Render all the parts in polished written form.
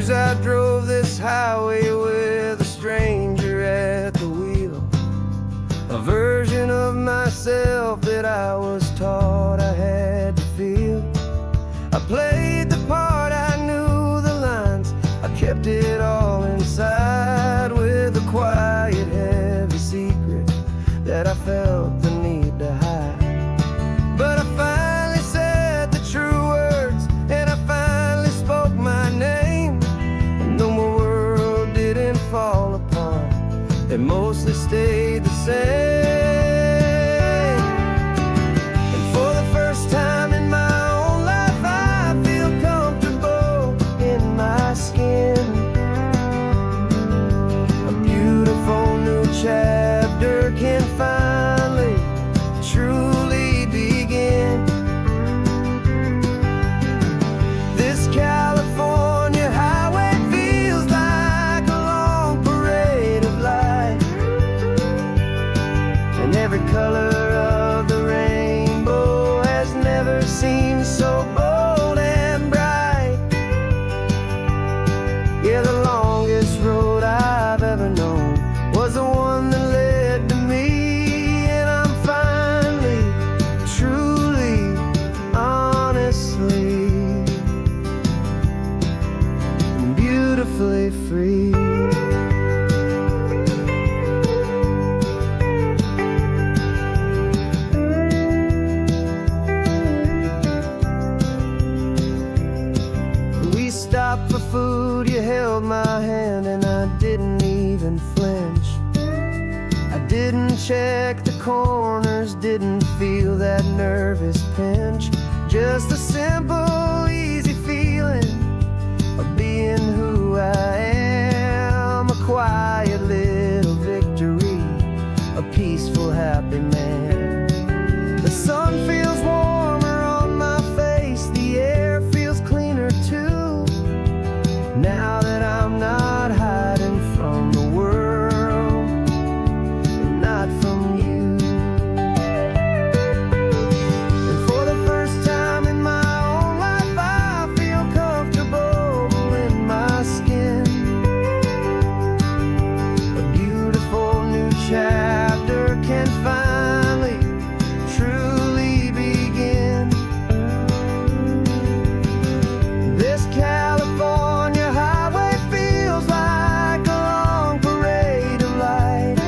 I drove this highway with a stranger at the wheel, a version of myself that I was taught I had to feel. I played the part, I knew the lines, I kept it all inside with a quiet, heavy secret that I felt the need to hide. But I finally said the true words, and I finally spoke my name. Fall apart, it mostly stayed the same. And for the first time in my own life, I feel comfortable in my skin. A beautiful new chapter can finally, truly begin. This California highway feels like a long parade of light, and every color of the rainbow has never seemed so bold and bright. Yeah, the longest road I've ever known was the one that led to me, and I'm finally, truly, honestly, beautifully free. We stopped for food, you held my hand, and I didn't even flinch. I didn't check the corners, didn't feel that nervous pinch. Just a simple, easy feeling of being who I am. A quiet little victory, a peaceful, happy man. The sun feels warmer on my face, the air feels cleaner too, now that I'm not hiding from the world, and not from you. And for the first time in my own life, I feel comfortable in my skin. A beautiful new chapter can finally, truly begin. This California highway feels like a long parade of light,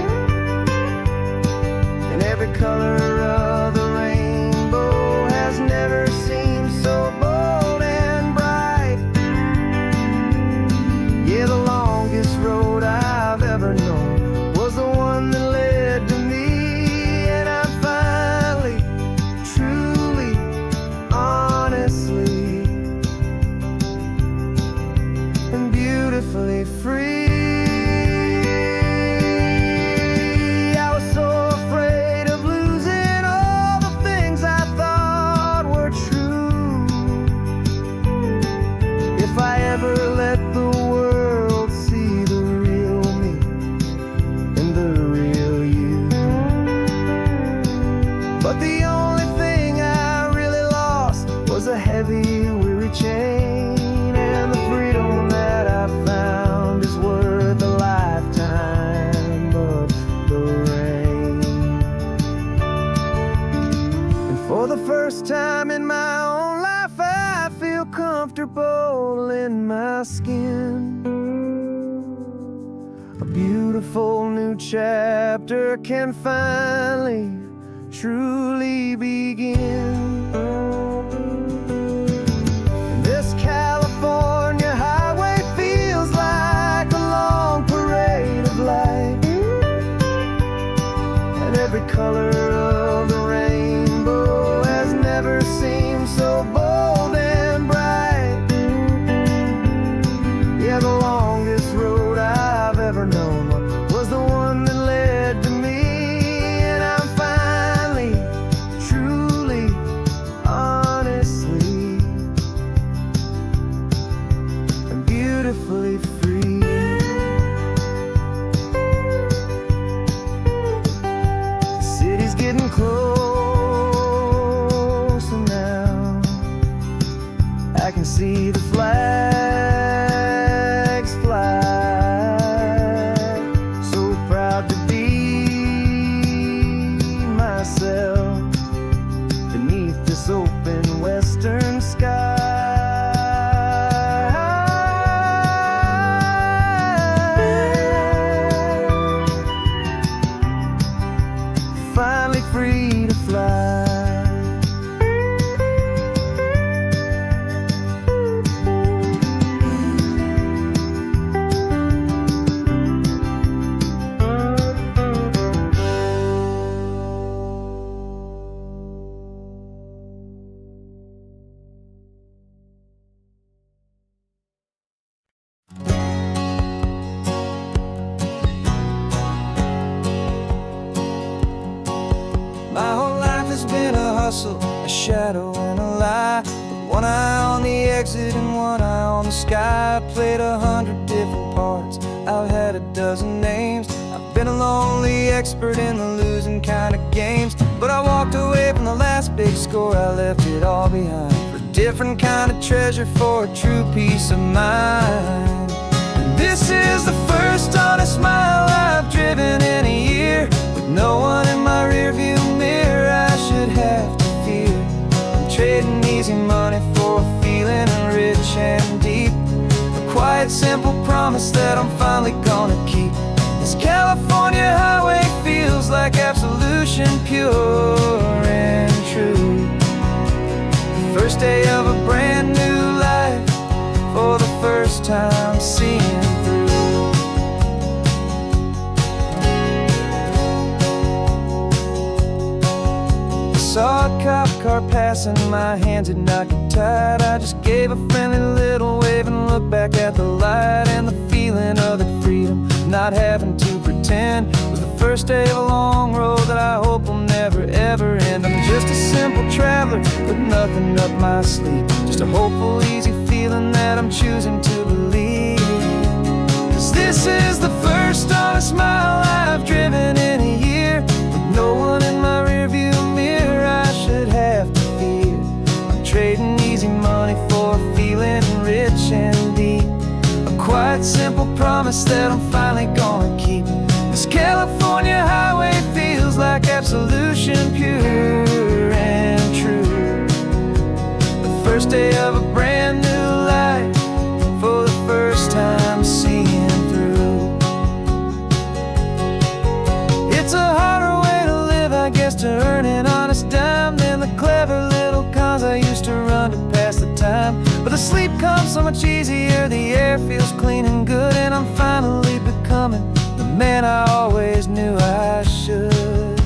and every color of the rainbow has never seemed so bold and bright. Yeah, the longest road I've ever known was the one that led to me, and I'm finally, truly, honestly, and beautifully free. I was so afraid of losing all the things I thought were true. If I ever let the world see the real me and the real you. But the only thing I really lost was a heavy, weary chain, and the freedom that I found is worth a lifetime of the rain. And for the first time in my own life, I feel comfortable in my skin. A beautiful new chapter can finally, truly begin. And this California highway feels like a long parade of light, and every color of the rainbow has never seemed so bold and bright. Yeah, the longest road I've ever known was the one that led to me, and I'm finally, truly, honestly, and beautifully free. getting closer now. I can see the flags fly. So proud to be myself beneath this open western sky. Finally free to fly. My whole life has been a hustle, a shadow and a lie. With one eye on the exit and one eye on the sky. I played 100 different parts, I've had a dozen names. I've been a lonely expert in the losing kind of games. But I walked away from the last big score, I left it all behind for a different kind of treasure, for a true peace of mind. And this is the first honest mile I've driven in a year, with no one in my rearview mirror I should have to fear. I'm trading easy money for a feeling rich and deep, a quiet simple promise that I'm finally gonna keep. This California highway feels like absolution, pure and true. The first day of a brand new life, for the first time seeing through. Saw a cop car passing, my hands had not got tied. I just gave a friendly little wave and looked back at the light. And the feeling of the freedom, not having to pretend, was the first day of a long road that I hope will never ever end. I'm just a simple traveler with nothing up my sleeve, just a hopeful, easy feeling that I'm choosing to believe. 'Cause this is the first honest mile I've driven in a year, with no one in my rearview mirror I should have to fear. I'm trading easy money for a feeling rich and deep, a quiet simple promise that I'm finally gonna keep. This California highway feels like absolution, pure and true. The first day of a brand new life, for the first time seeing through. It's a harder way to live, I guess, to earn an honest dime than the clever little cons I used to run to pass the time. But the sleep comes so much easier, the air feels clean and good, and I'm finally becoming the man I always knew I should.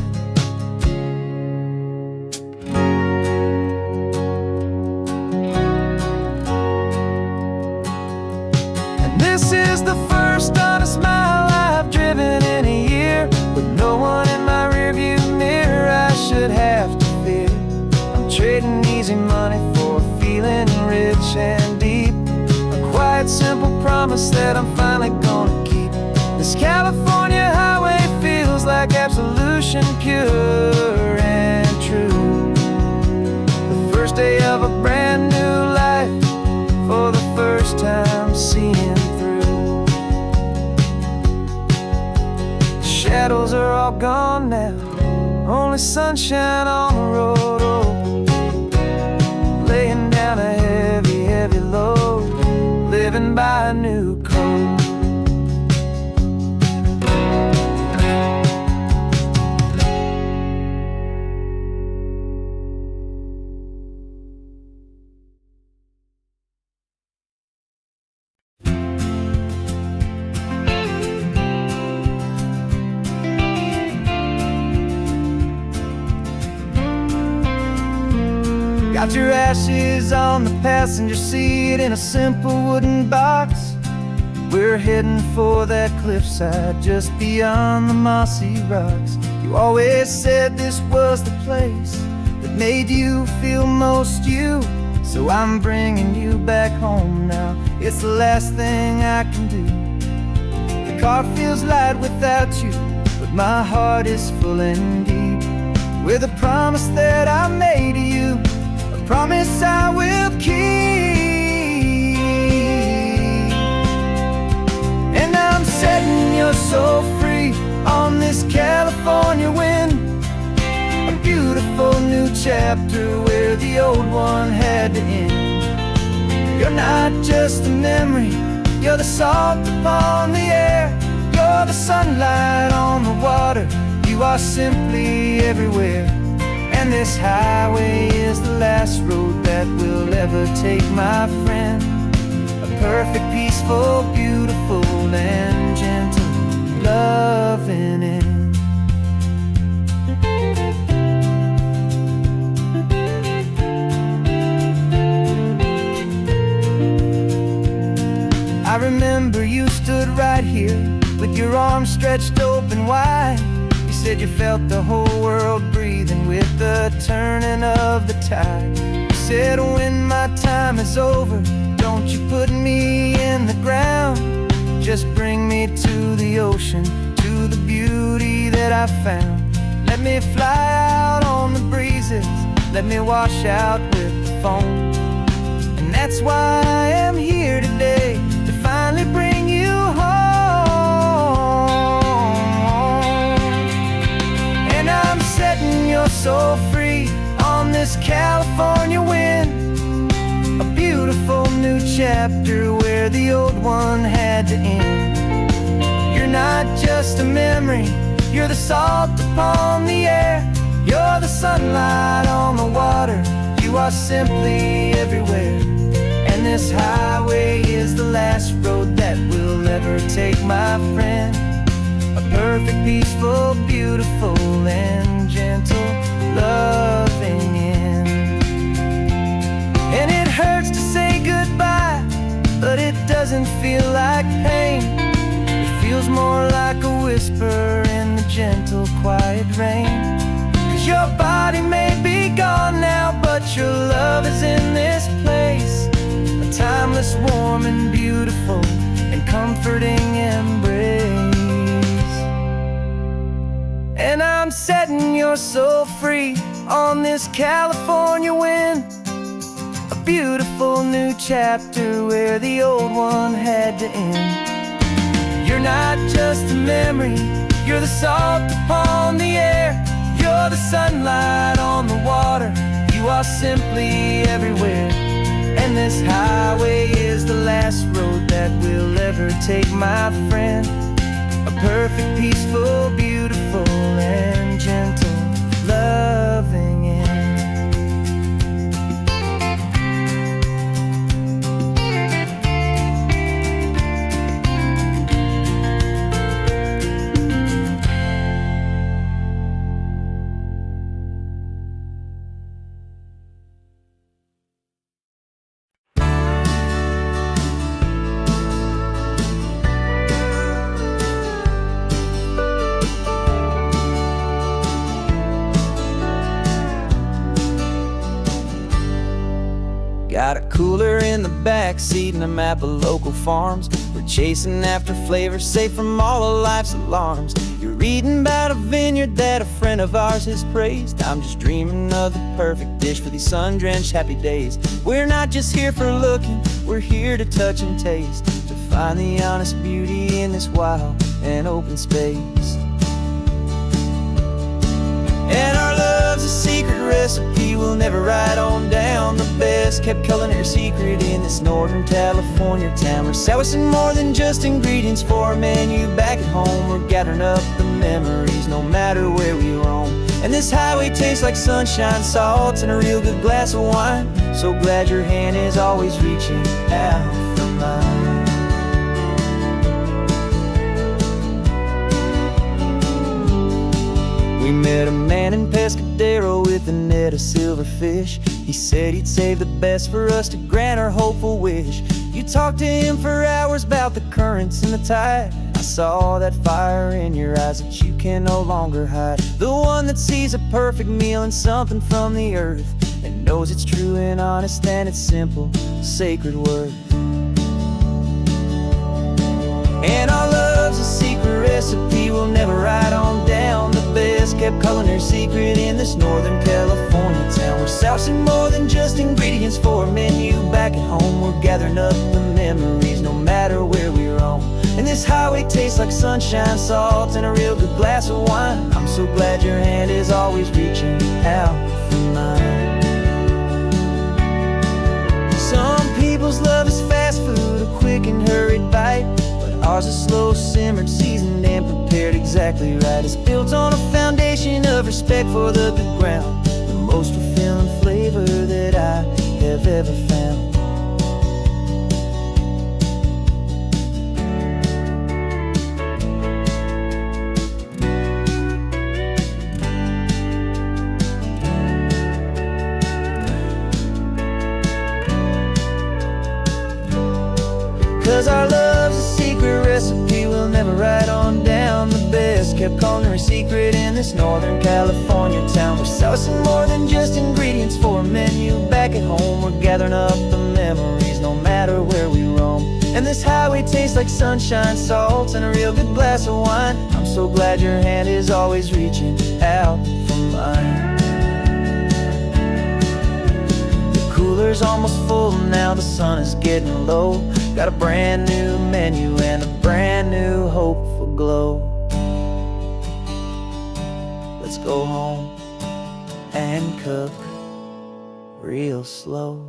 And this is the first honest mile I've driven in a year, with no one in my rearview mirror I should have to fear. I'm trading easy money for a feeling rich and deep, a quiet simple promise that I'm finally gonna keep. This California highway feels like absolution, pure and true. The first day of a brand new life, for the first time seeing through. The shadows are all gone now, only sunshine on the road. Oh, laying down a heavy, heavy load, living by a new code. Got your ashes on the passenger seat in a simple wooden box. We're heading for that cliffside just beyond the mossy rocks. You always said this was the place that made you feel most you, so I'm bringing you back home now. It's the last thing I can do. The car feels light without you, but my heart is full and deep. with a promise that I made to you, a promise I will keep. And I'm setting your soul free on this California wind, a beautiful new chapter where the old one had to end. You're not just a memory, you're the salt upon the air, you're the sunlight on the water, you are simply everywhere. And this highway is the last road that we'll ever take, my friend. A perfect, peaceful, beautiful, and gentle loving end. I remember you stood right here with your arms stretched open wide. You said you felt the whole world breathing with the turning of the tide. You said, when my time is over, don't you put me in the ground, just bring me to the ocean, to the beauty that I found. Let me fly out on the breezes, let me wash out with the foam. And that's why I am here today, to finally bring you home. And I'm setting your soul free on this California wind, a beautiful new chapter where the old one had to end. You're not just a memory, you're the salt upon the air, you're the sunlight on the water, you are simply everywhere. And this highway is the last road that we'll ever take, my friend. A perfect, peaceful, beautiful, and gentle loving end. And it hurts to say goodbye, but it doesn't feel like pain. It feels more like a whisper in the gentle, quiet rain. 'Cause your body may be gone now, but your love is in this place, a timeless, warm, and beautiful, and comforting embrace. And I'm setting your soul free on this California wind, a beautiful new chapter where the old one had to end. You're not just a memory, you're the salt upon the air, you're the sunlight on the water, you are simply everywhere. And this highway is the last road that we'll ever take, my friend. A perfect, peaceful, beautiful, and gentle loving end. Got a cooler in the back seat and a map of local farms. We're chasing after flavors safe from all of life's alarms. You're reading about a vineyard that a friend of ours has praised. I'm just dreaming of the perfect dish for these sun-drenched happy days. We're not just here for looking, we're here to touch and taste, to find the honest beauty in this wild and open space. And our love's a secret recipe we'll never write on down. The best kept culinary secret in this Northern California town. We're sourcing more than just ingredients for a menu back at home. We're gathering up the memories no matter where we roam. And this highway tastes like sunshine, salt, and a real good glass of wine. So glad your hand is always reaching out for mine. We met a man in Pescadero with a net of silverfish. He said he'd save the best for us to grant our hopeful wish. You talked to him for hours about the currents and the tide. I saw that fire in your eyes that you can no longer hide. The one that sees a perfect meal in something from the earth, and knows it's true and honest and it's simple, sacred worth. And our love's a secret recipe we'll never write on down. The best kept culinary culinary secret in this Northern California town. We're sourcing more than just ingredients for a menu. Back at home, we're gathering up the memories, no matter where we roam. And this highway tastes like sunshine, salt, and a real good glass of wine. I'm so glad your hand is always reaching out for mine. Some people's love is fast food, a quick and hurried bite, but ours is slow simmered, seasoned, and prepared exactly right. It's built on a foundation of respect for the good ground, the most fulfilling flavor that I have ever found. 'Cause our love's a secret recipe we'll never write on down. The best kept culinary secret in this Northern California town. We're sourcing more than just ingredients for a menu. Back at home, we're gathering up the memories, no matter where we roam. And this highway tastes like sunshine, salt, and a real good glass of wine. I'm so glad your hand is always reaching out for mine. The cooler's almost full now, the sun is getting low. Got a brand new menu and a brand new hopeful glow. Let's go home and cook real slow.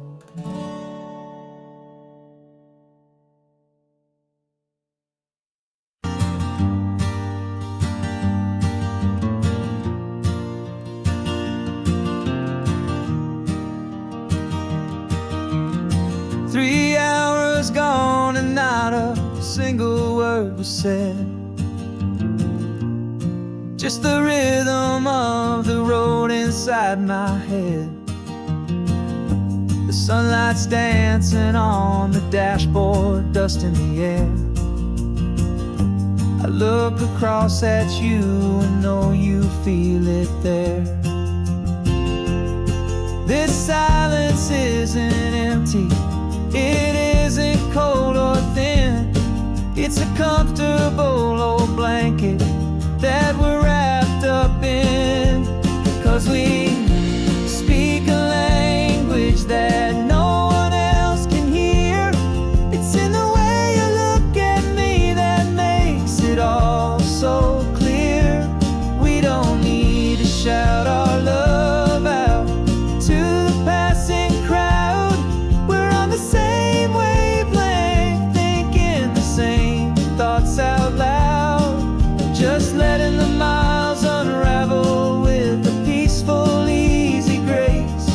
Gone and not a single word was said. Just the rhythm of the road inside my head. The sunlight's dancing on the dashboard, dust in the air. I look across at you and know you feel it there. This silence isn't empty, it isn't cold or thin. It's a comfortable old blanket that we're wrapped up in. 'Cause we speak a language that no one else can hear. It's in the way you look at me that makes it all so clear. We don't need to shout our love out to the passing crowd. We're on the same wavelength, thinking the same thoughts out loud. Just letting the miles unravel with a peaceful, easy grace.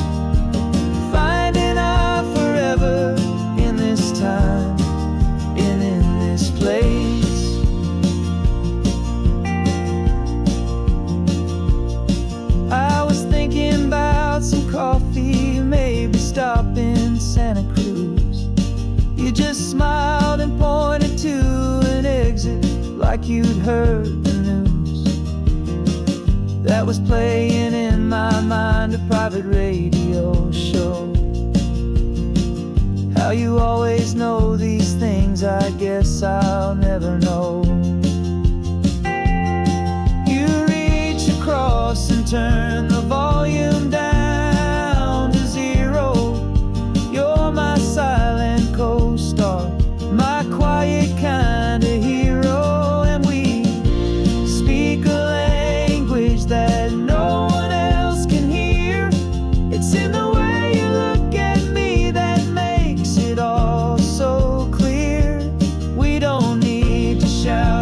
Finding our forever in this time and in this place. I was thinking about some coffee, maybe stop in Santa Cruz. You just smiled and pointed to an exit like you'd heard the news. That was playing in my mind, a private radio show. How you always know these things, I guess I'll never know. You reach across and turn the volume down to zero. You're my silent co-star, my quiet kind of hero. And we speak a language that no one else can hear. It's in the way you look at me that makes it all so clear. We don't need to shout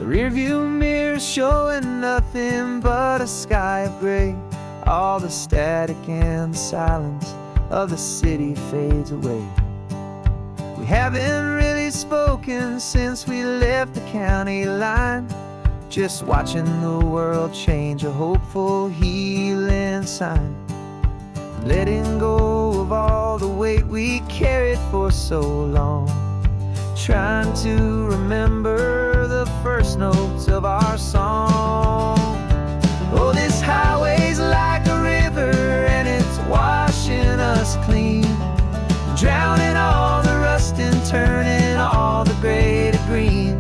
The rearview mirror showing nothing but a sky of gray. All the static and the silence of the city fades away. We haven't really spoken since we left the county line, just watching the world change, a hopeful healing sign. Letting go of all the weight we carried for so long, trying to remember the first notes of our song. Oh, this highway's like a river and it's washing us clean, drowning all the rust and turning all the gray to green.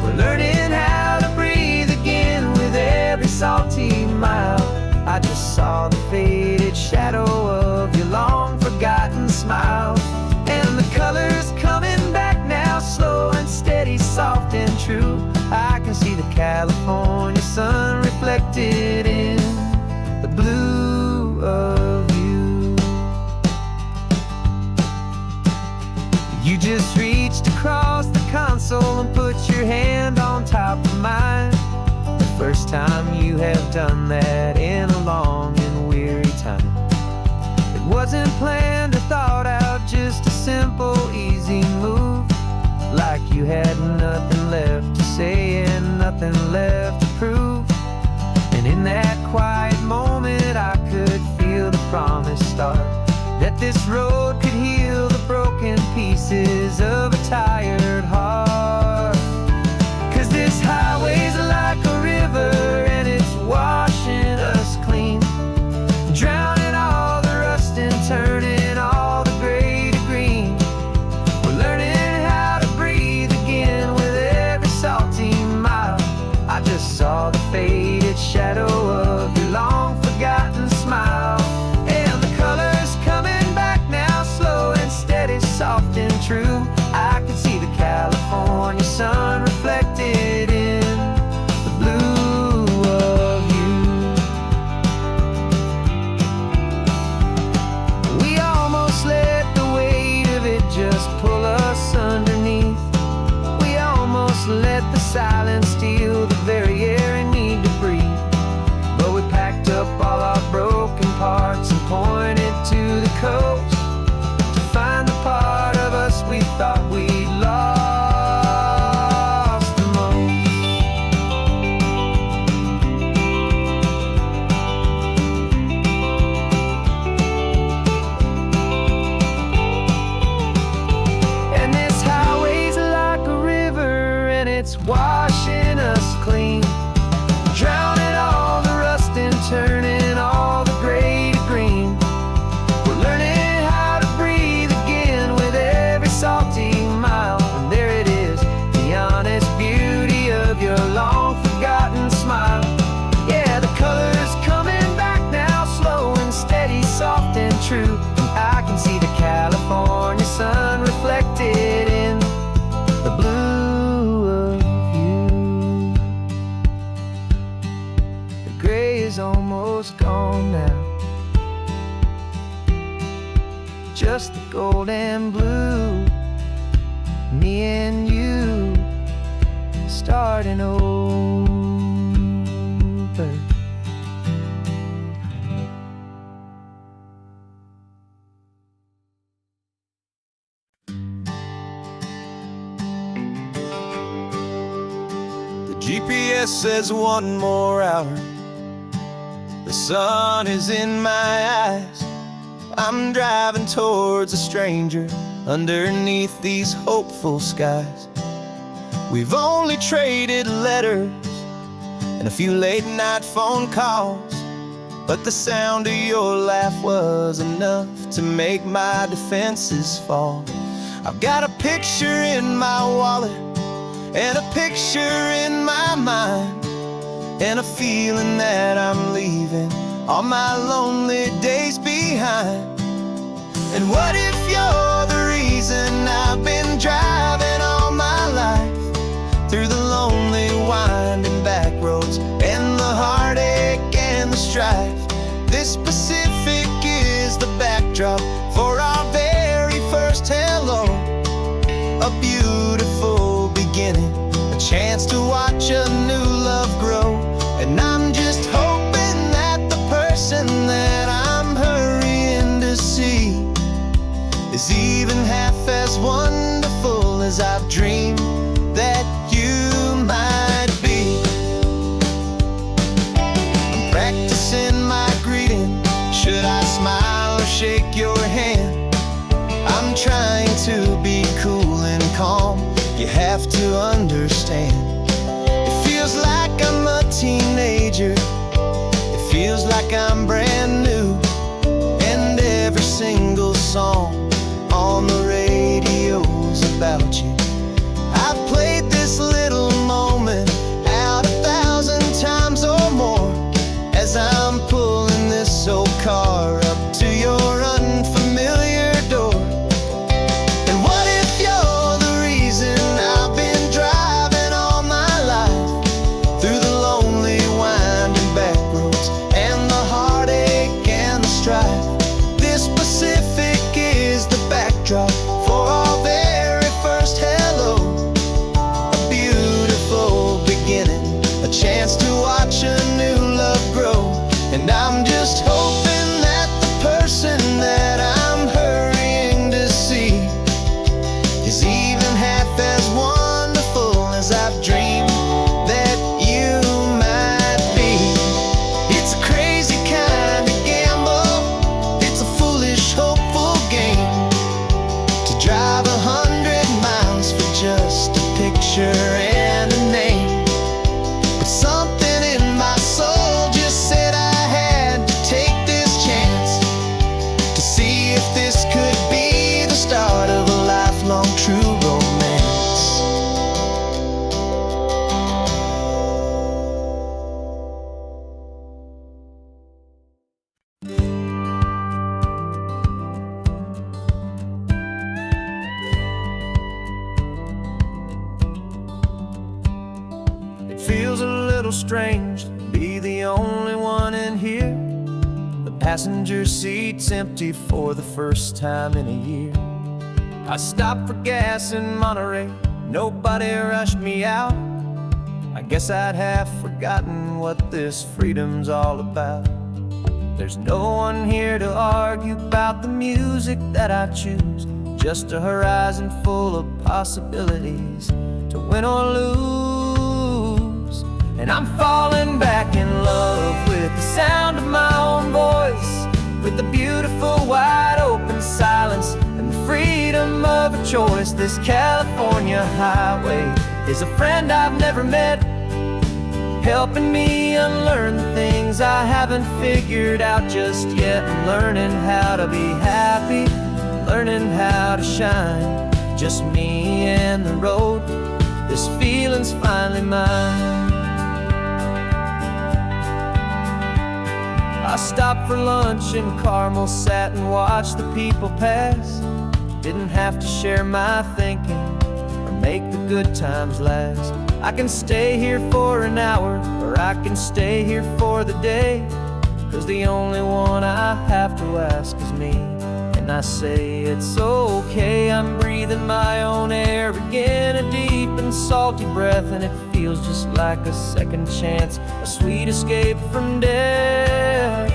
We're learning how to breathe again with every salty mile. I just saw the faded shadow of your long forgotten smile, and the colors coming back now, slow and steady, soft and true. I can see the California sun reflected in the blue of you. You just reached across the console and put your hand on top of mine. The first time you have done that in a long and weary time. It wasn't planned or thought out, just a simple, easy move. Like you had nothing left to say and nothing left to prove. And in that quiet moment I could feel the promise start, that this road could heal the broken pieces of a tired heart. 'Cause this highway's like a river and it's washing us clean, drowning all the rust and turning all the gray to green. We're learning how to breathe again with every salty mile. I just saw the faded shadow of your long forgotten smile, and the colors coming back now, slow and steady, soft and true. I can see the California sun reflected in the blue of you. We almost let the weight of it just pull us underneath. We almost let the silence steal the very air we need to breathe. But we packed up all our broken parts and pointed to the coast to find the part of us we thought we'd lost the most. And this highway's like a river and it's washing us clean, drowning all the rust and turning all the gray to green. We're learning how to breathe again with every salty mile. And there it is, the honest beauty of your long forgotten smile. Yeah, the colors coming back now, slow and steady, soft and true. I can see the California sun reflected in the blue of you. The gray is almost gone now, just the gold and blue. Me and you starting over. The GPS says one more hour. The sun is in my eyes. I'm driving towards a stranger underneath these hopeful skies. We've only traded letters and a few late night phone calls, but the sound of your laugh was enough to make my defenses fall. I've got a picture in my wallet and a picture in my mind, and a feeling that I'm leaving all my lonely days behind. And what if you're the reason I've been driving all my life, through the lonely winding back roads and the heartache and the strife? This Pacific is the backdrop for our very first hello, a beautiful beginning, a chance to watch a new love grow. And I'm just hoping that the person that I'm hurrying to see is even half as wonderful as I've dreamed that you might be. I'm practicing my greeting. Should I smile or shake your hand? I'm trying to be cool and calm. You have to understand. It feels like I'm a teenager. It feels like I'm brand new. And every single song on the radio's about you. I've played this little moment out 1,000 times or more as I'm pulling this old car up to your unfamiliar door. And what if you're the reason I've been driving all my life through the lonely winding back roads and the heartache and the strife? This Pacific is the backdrop for our very first hello. A beautiful beginning, a chance to watch a new love grow. And I'm just hoping that the person that I'm hurrying to see is even half as wonderful as I've dreamed that you might be. It's a crazy kind of gamble. It's a foolish, hopeful game to drive 100 miles for just a picture and a name. But something in my soul just said I had to take this chance to see if this could be the start of a lifelong true romance. It feels a little strange to be the only one in here. The passenger seat's empty for the first time in a year. I stopped for gas in Monterey, nobody rushed me out. I guess I'd have forgotten what this freedom's all about. There's no one here to argue about the music that I choose, just a horizon full of possibilities to win or lose. And I'm falling back in love with the sound of my own voice, with the beautiful wide open silence and the freedom of a choice. This California highway is a friend I've never met, helping me unlearn the things I haven't figured out just yet. I'm learning how to be happy, learning how to shine, just me and the road. This feeling's finally mine. I stopped for lunch in Carmel, sat and watched the people pass. Didn't have to share my thinking or make the good times last. I can stay here for an hour, or I can stay here for the day, 'cause the only one I have to ask is me. And I say it's okay, I'm breathing my own air again, a deep and salty breath, and it feels just like a second chance, a sweet escape from death.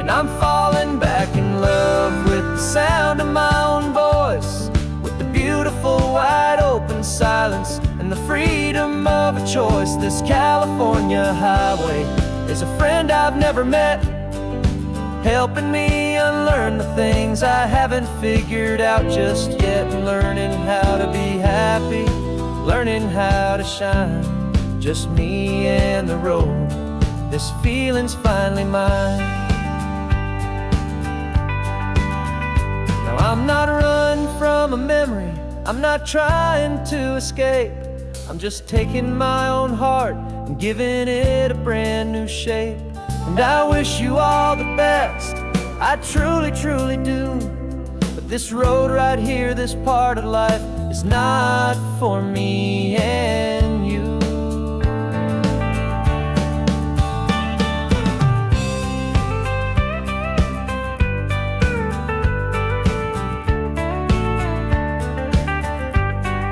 And I'm falling back in love with the sound of my own voice, with the beautiful wide open silence and the freedom of a choice. This California highway is a friend I've never met, helping me unlearn the things I haven't figured out just yet. Learning how to be happy, learning how to shine, just me and the road. This feeling's finally mine. Now I'm not running from a memory, I'm not trying to escape. I'm just taking my own heart and giving it a brand new shape. And I wish you all the best, I truly, truly do. But this road right here, this part of life, is not for me and you.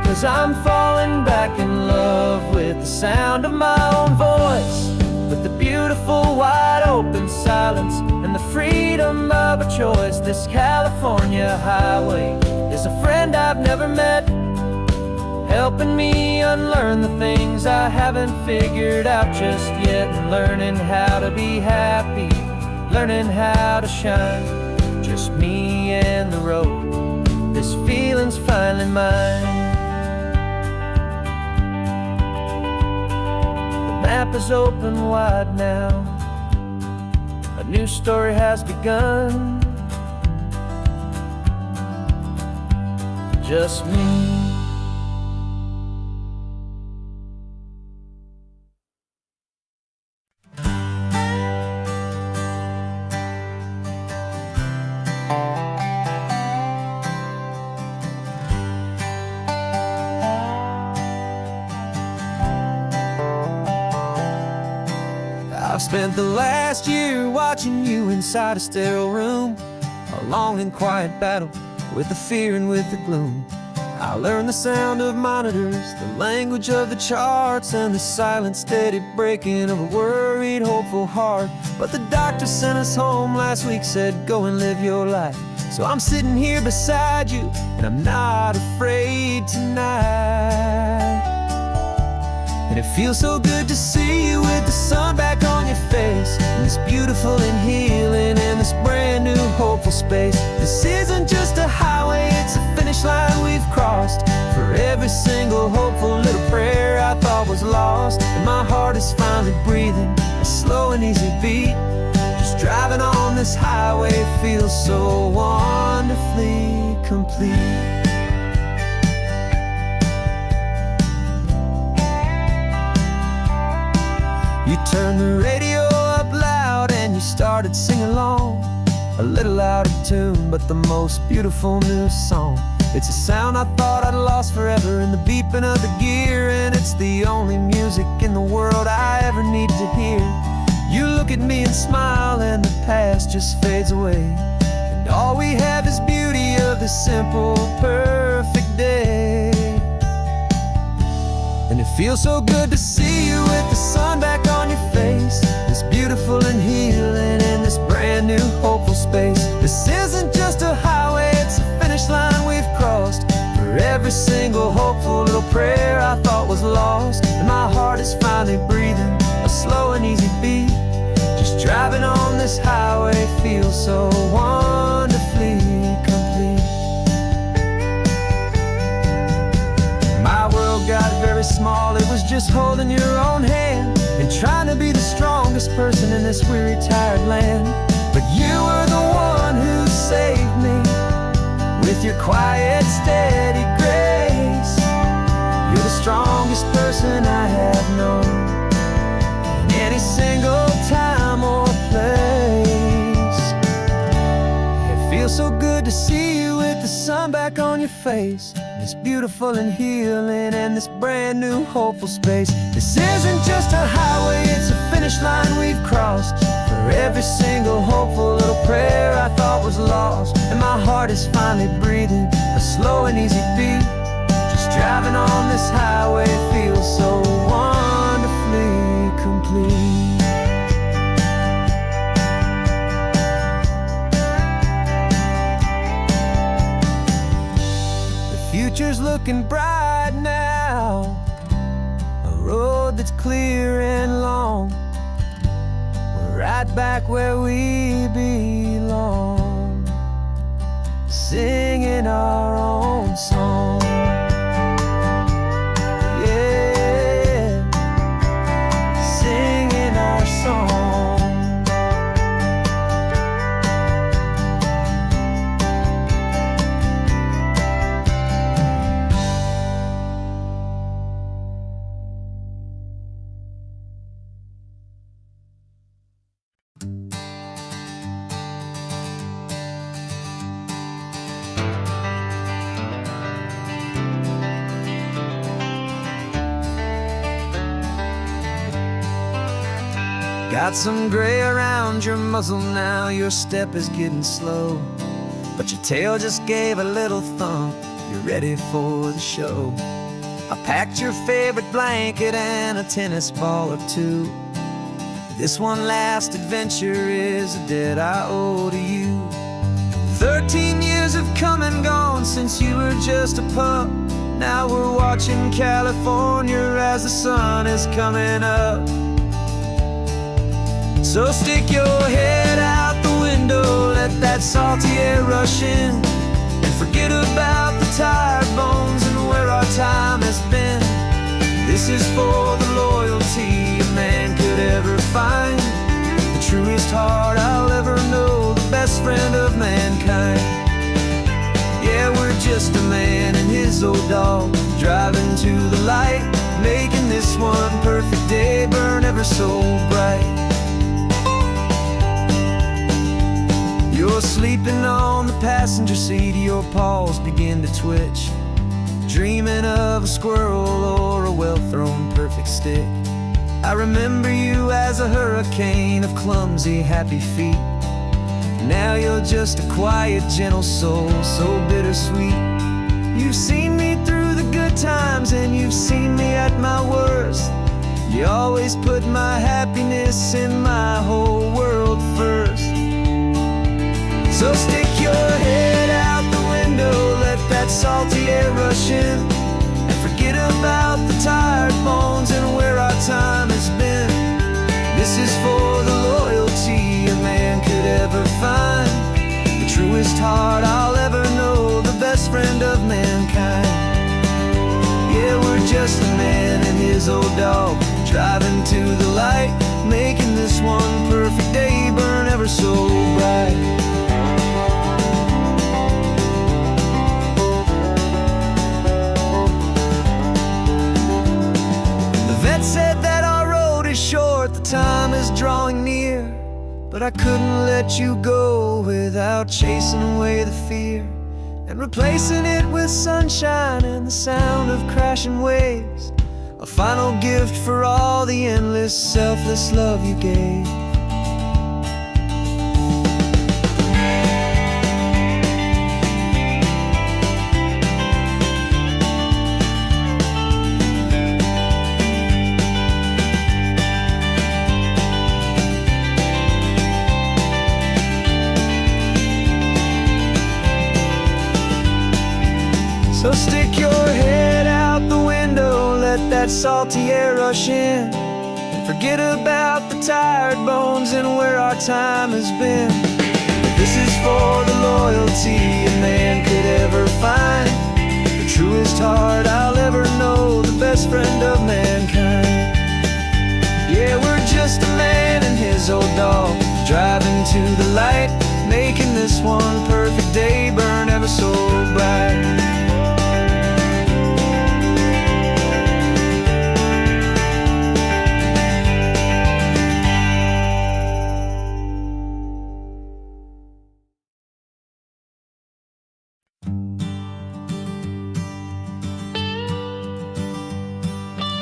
'Cause I'm falling back in love with the sound of my own voice, with the beautiful wide open silence and the freedom of a choice. This California highway is a friend I've never met, helping me unlearn the things I haven't figured out just yet, and learning how to be happy, learning how to shine, just me and the road. This feeling's finally mine. The map is open wide now, a new story has begun, just me. I've spent the last year watching you inside a sterile room, a long and quiet battle with the fear and with the gloom. I learned the sound of monitors, the language of the charts, and the silent steady breaking of a worried, hopeful heart. But the doctor sent us home last week, said go and live your life. So I'm sitting here beside you, and I'm not afraid tonight. And it feels so good to see you with the sun back on your face, and this beautiful and healing in this brand new hopeful space. This isn't just a highway, it's a finish line we've crossed. For every single hopeful little prayer I thought was lost, and my heart is finally breathing a slow and easy beat. Just driving on this highway feels so wonderfully complete. You turned the radio up loud and you started singing along, a little out of tune, but the most beautiful new song. It's a sound I thought I'd lost forever in the beeping of the gear, and it's the only music in the world I ever need to hear. You look at me and smile, and the past just fades away, and all we have is beauty of this simple, perfect day. And it feels so good to see you with the sun back on your face, this beautiful and healing in this brand new hopeful space. This isn't just a highway, it's a finish line we've crossed. For every single hopeful little prayer I thought was lost, and my heart is finally breathing a slow and easy beat. Just driving on this highway feels so wonderfully complete. My world got very small, it was just holding your own hand and trying to be the strongest person in this weary, tired land. But you were the one who saved me with your quiet, steady grace. You're the strongest person I have known in any single time or place. It feels so good to see you with the sun back on your face, this beautiful and healing and this brand new hopeful space. This isn't just a highway, it's a finish line we've crossed. For every single hopeful little prayer I thought was lost, and my heart is finally breathing a slow and easy beat. Just driving on this highway feels so wonderfully complete. Future's looking bright now, a road that's clear and long. We're right back where we belong, singing our own song. Yeah, singing our song. Got some gray around your muzzle now, your step is getting slow, but your tail just gave a little thump, you're ready for the show. I packed your favorite blanket and a tennis ball or two. This one last adventure is a debt I owe to you. 13 years have come and gone since you were just a pup. Now we're watching California as the sun is coming up. So stick your head out the window, let that salty air rush in, and forget about the tired bones and where our time has been. This is for the loyalty a man could ever find, the truest heart I'll ever know, the best friend of mankind. Yeah, we're just a man and his old dog, driving to the light, making this one perfect day burn ever so bright. You're sleeping on the passenger seat, your paws begin to twitch, dreaming of a squirrel or a well-thrown perfect stick. I remember you as a hurricane of clumsy, happy feet. Now you're just a quiet, gentle soul, so bittersweet. You've seen me through the good times and you've seen me at my worst. You always put my happiness in my whole world first. So stick your head out the window, let that salty air rush in, and forget about the tired bones and where our time has been. This is for the loyalty a man could ever find, the truest heart I'll ever know, the best friend of mankind. Yeah, we're just a man and his old dog, driving to the light, making this one perfect day burn ever so bright. Said that our road is short, the time is drawing near, but I couldn't let you go without chasing away the fear and replacing it with sunshine and the sound of crashing waves, a final gift for all the endless, selfless love you gave. So stick your head out the window, let that salty air rush in, and forget about the tired bones and where our time has been. This is for the loyalty a man could ever find, the truest heart I'll ever know, the best friend of mankind. Yeah, we're just a man and his old dog, driving to the light, making this one perfect day burn ever so bright.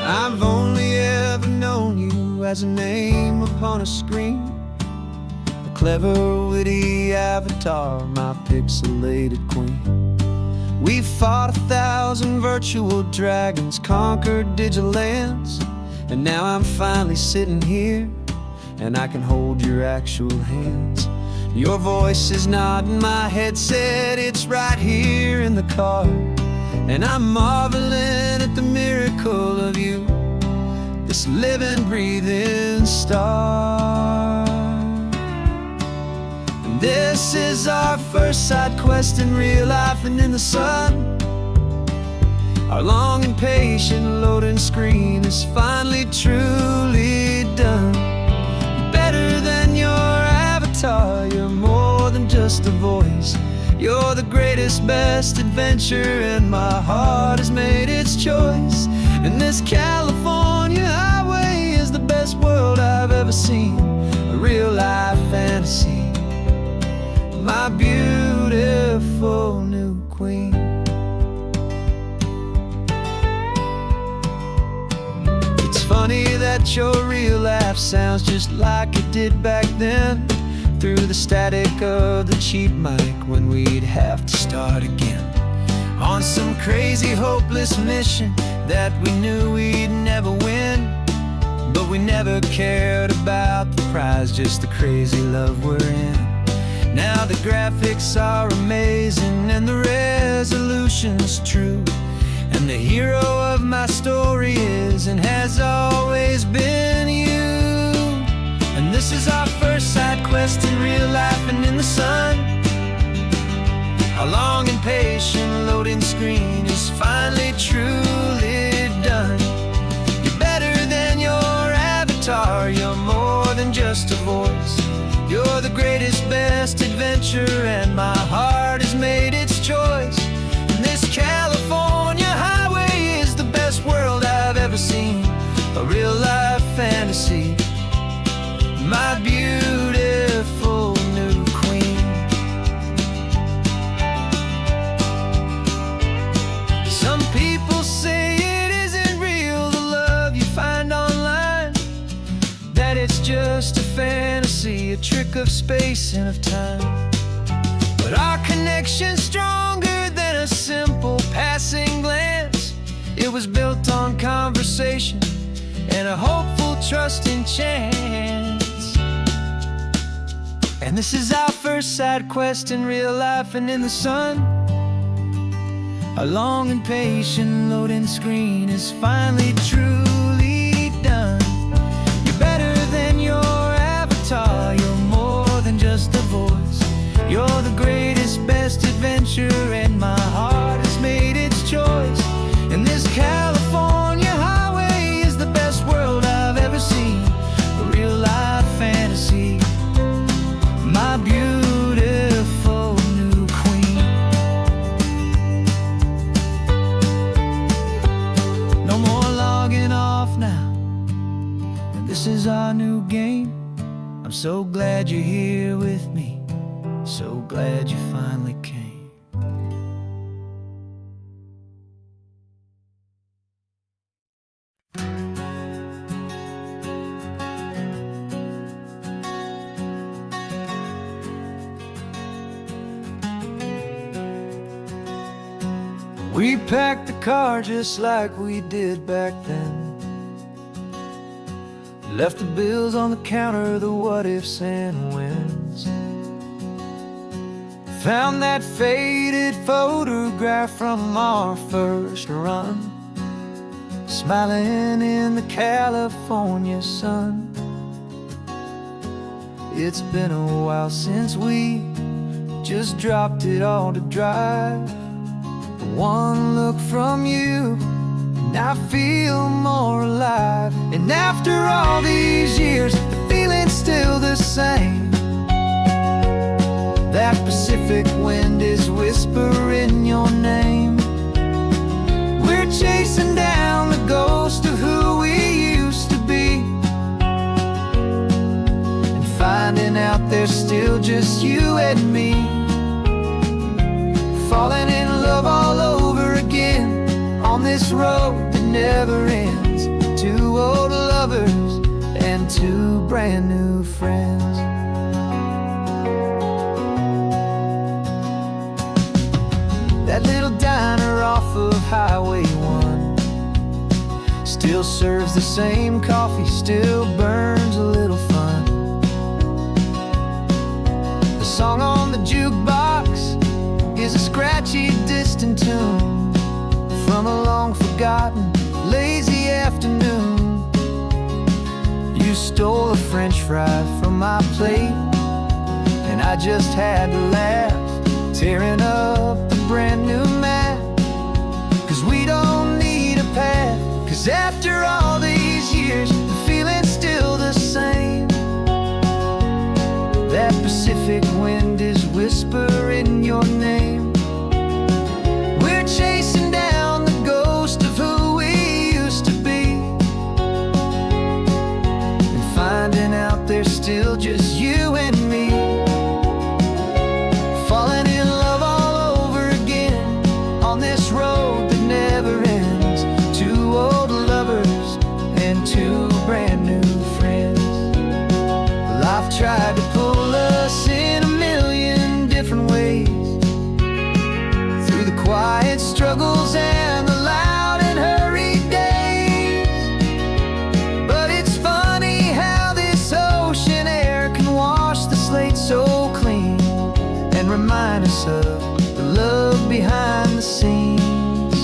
I've only ever known you as a name upon a screen, a clever, witty avatar, my pixelated queen. We've fought 1,000 virtual dragons, conquered digital lands, and now I'm finally sitting here, and I can hold your actual hands. Your voice is not in my headset, it's right here in the car, and I'm marveling at the miracle of you, this living, breathing star. And this is our first side quest in real life and in the sun. Our long and patient loading screen is finally truly done. You're better than your avatar, you're more than just a voice. You're the greatest, best adventure, and my heart has made its choice. And this California highway is the best world I've ever seen, a real-life fantasy, my beautiful new queen. It's funny that your real life sounds just like it did back then, through the static of the cheap mic when we'd have to start again. On some crazy, hopeless mission, that we knew we'd never win, but we never cared about the prize, just the crazy love we're in. Now the graphics are amazing and the resolution's true, and the hero of my story is and has always been you. And this is our first side quest in real life and in the sun. Our long and patient loading screen is finally truly done. You're better than your avatar, you're more than just a voice. You're the greatest, best adventure, and my heart has made its choice. And this California highway is the best world I've ever seen, a real-life fantasy, my beautiful new queen. Some people say it isn't real, the love you find online, that it's just a fantasy, a trick of space and of time. But our connection's stronger than a simple passing glance. It was built on conversation and a hopeful, trusting chance. And this is our first side quest in real life and in the sun. Our long and patient loading screen is finally truly done. You're better than your avatar, you're more than just a voice. You're the greatest, best adventure, and my heart has made its choice. And this California highway is the best world I've ever seen, a real-life fantasy, my beautiful new queen. No more logging off now, and this is our new game. I'm so glad you're here with me, so glad you finally came. We packed the car just like we did back then. Left the bills on the counter, the what-ifs and whens. Found that faded photograph from our first run, smiling in the California sun. It's been a while since we just dropped it all to drive. One look from you, and I feel more alive. And after all these years, the feeling's still the same. That Pacific wind is whispering your name. We're chasing down the ghost of who we used to be, and finding out there's still just you and me. Falling in love all over again on this road that never ends. Two old lovers and two brand new friends. That little diner off of Highway 1 still serves the same coffee, still burns a little fun. The song on the jukebox is a scratchy, distant tune from a long forgotten, lazy afternoon. You stole a French fry from my plate, and I just had to laugh, tearing up the brand new map. Cause we don't need a path, cause after all these years, the feeling's still the same. That Pacific wind is whispering your name. We're chasing down the ghost of who we used to be, and finding out there's still just you and me. Falling in love all over again on this road that never ends. Two old lovers and two brand new friends. Life tried to pull us in a million different ways, through the quiet struggles and the loud and hurried behind the scenes.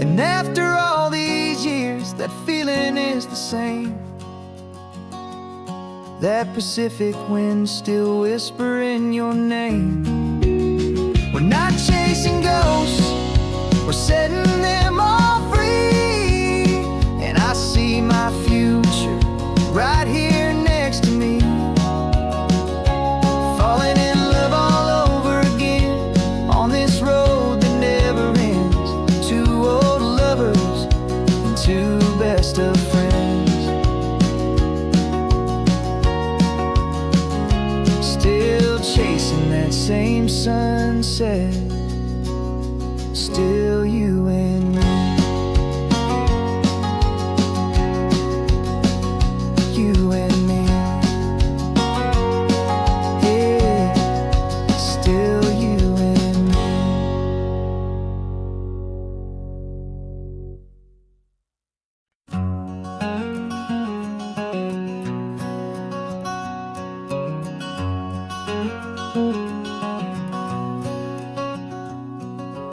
And after all these years, that feeling is the same. That Pacific wind still whispering your name. We're not chasing ghosts, we're setting them all free. And I see my future right here next to me, falling in love all over again on this road that never ends. Two old lovers and two best of friends, still chasing that same sunset. Still you and me, you and me, yeah, still you and me.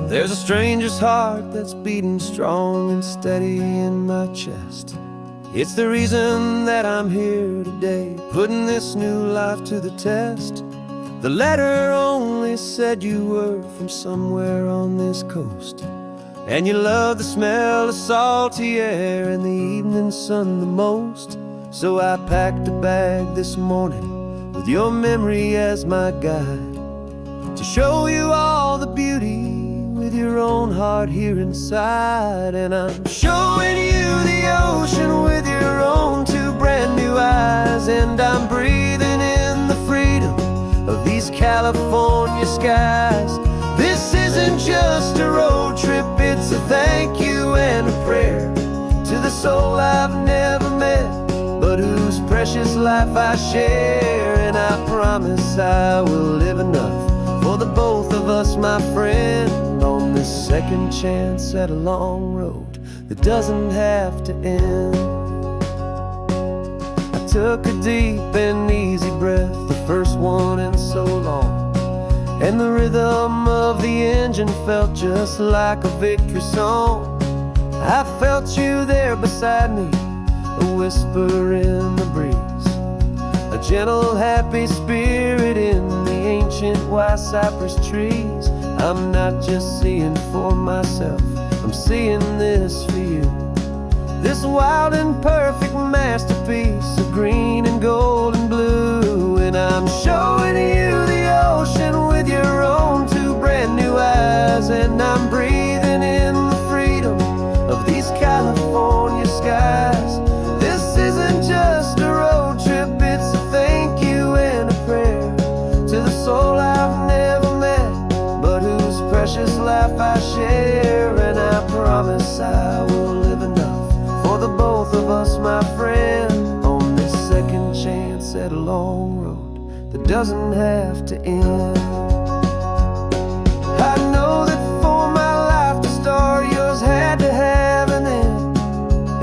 There's a stranger's heart that's beating strong and steady in my chest. It's the reason that I'm here today, putting this new life to the test. The letter only said you were from somewhere on this coast, and you love the smell of salty air and the evening sun the most. So I packed a bag this morning with your memory as my guide, to show you all the beauty with your own heart here inside. And I'm showing you the ocean with your own two brand new eyes. And I'm breathing in the freedom of these California skies. This isn't just a road trip, it's a thank you and a prayer to the soul I've never met, but whose precious life I share. And I promise I will live enough for the both of us, my friend, on this second chance at a long road that doesn't have to end. I took a deep and easy breath, the first one in so long, and the rhythm of the engine felt just like a victory song. I felt you there beside me, a whisper in the breeze, a gentle happy spirit in the ancient white cypress trees. I'm not just seeing for myself, I'm seeing this for you, this wild and perfect masterpiece of green and gold and blue. And I'm showing you the ocean with your own two brand new eyes. And I'm breathing in the freedom of these California skies. This isn't just a road trip, it's a thank you and a prayer to the soul I've never met, but whose precious life I share. And I promise I will live enough for the both of us, my friend, on this second chance at a long road that doesn't have to end. I know that for my life to start, yours had to have an end.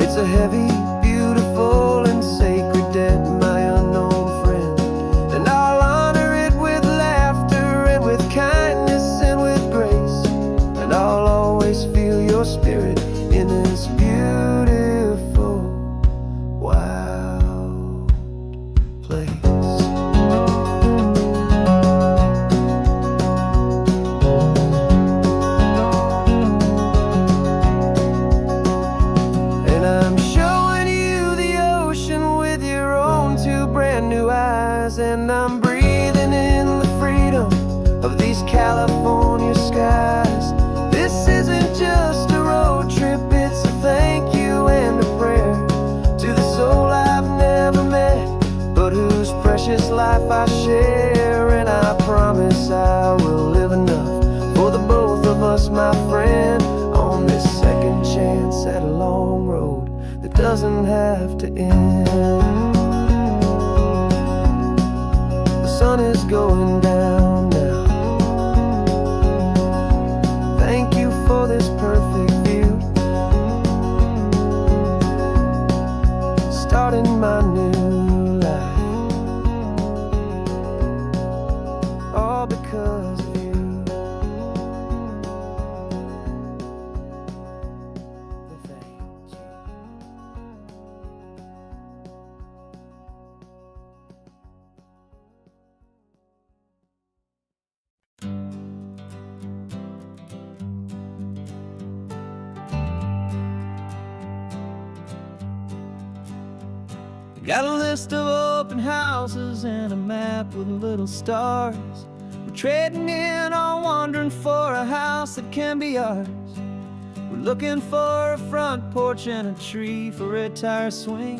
It's a heavy, beautiful, and sacred debt, my unknown friend, and I'll honor it with laughter and with kindness and with grace. And I'll always feel your spirit in this beautiful, wild place. And I'm showing you the ocean with your own two brand new eyes. And I'm breathing in the freedom of these California skies. This isn't just a road trip, it's a thank you and a prayer to the soul I've never met, but whose precious life I share. And I promise I will live enough for the both of us, my friend, on this second chance at a long road that doesn't have to end. The sun is going down now. Thank you for this perfect view, starting my new life, all because of you. Got a list of open houses and a map with little stars. We're trading in or wandering for a house that can be ours. We're looking for a front porch and a tree for a tire swing,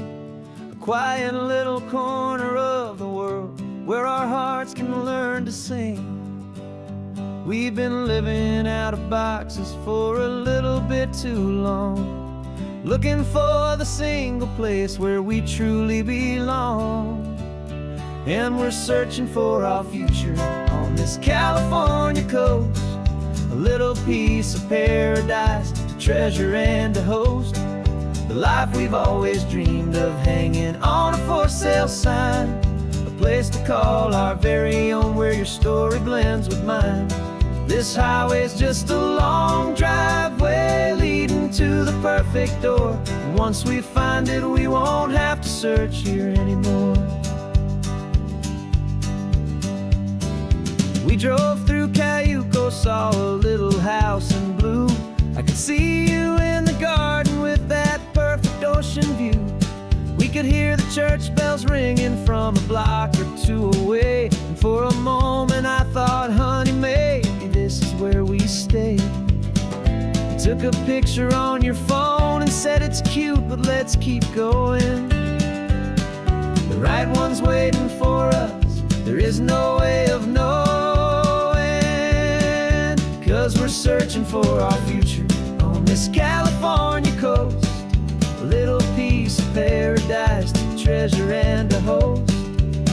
a quiet little corner of the world where our hearts can learn to sing. We've been living out of boxes for a little bit too long, looking for the single place where we truly belong. And we're searching for our future on this California coast, a little piece of paradise to treasure and to host, the life we've always dreamed of hanging on a for sale sign, a place to call our very own where your story blends with mine. This highway's just a long driveway leading to the perfect door, and once we find it we won't have to search here anymore. We drove through Cayuco, saw a little house in blue. I could see you in the garden with that perfect ocean view. We could hear the church bells ringing from a block or two away, and for a moment I thought, honey, maybe this is where we stay. You took a picture on your phone and said it's cute, but let's keep going. The right one's waiting for us, there is no way of knowing, 'cause we're searching for our future on this California coast, a little piece of paradise to treasure and to host,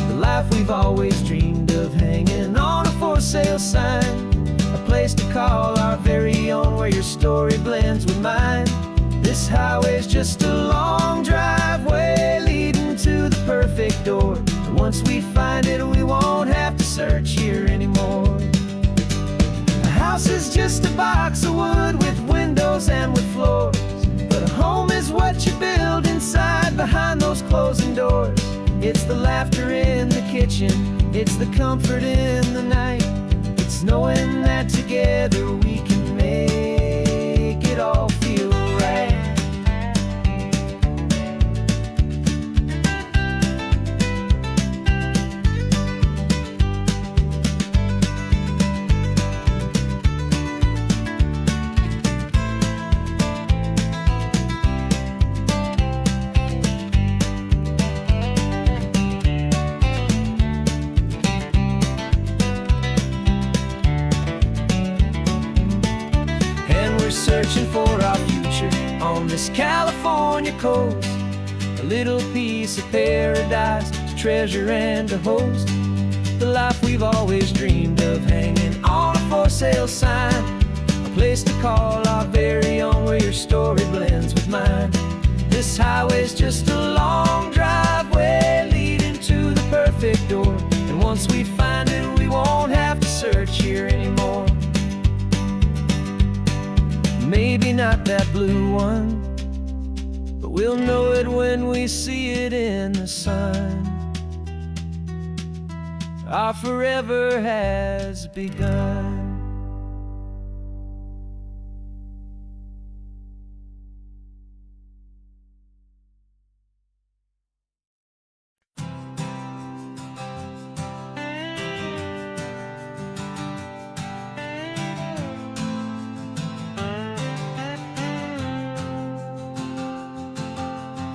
the life we've always dreamed of hanging on a for sale sign, a place to call our very own where your story blends with mine. This highway's just a long driveway leading to the perfect door, and once we find it we won't have to search here anymore. A house is just a box of wood with windows and with floors, but a home is what you build inside behind those closing doors. It's the laughter in the kitchen, it's the comfort in the night, it's knowing that together we can make it all feel right. Searching for our future on this California coast, a little piece of paradise to treasure and to host, the life we've always dreamed of hanging on a for sale sign, a place to call our very own where your story blends with mine. This highway's just a long driveway leading to the perfect door, and once we find it we won't have to search here anymore. Maybe not that blue one, but we'll know it when we see it in the sun. Our forever has begun.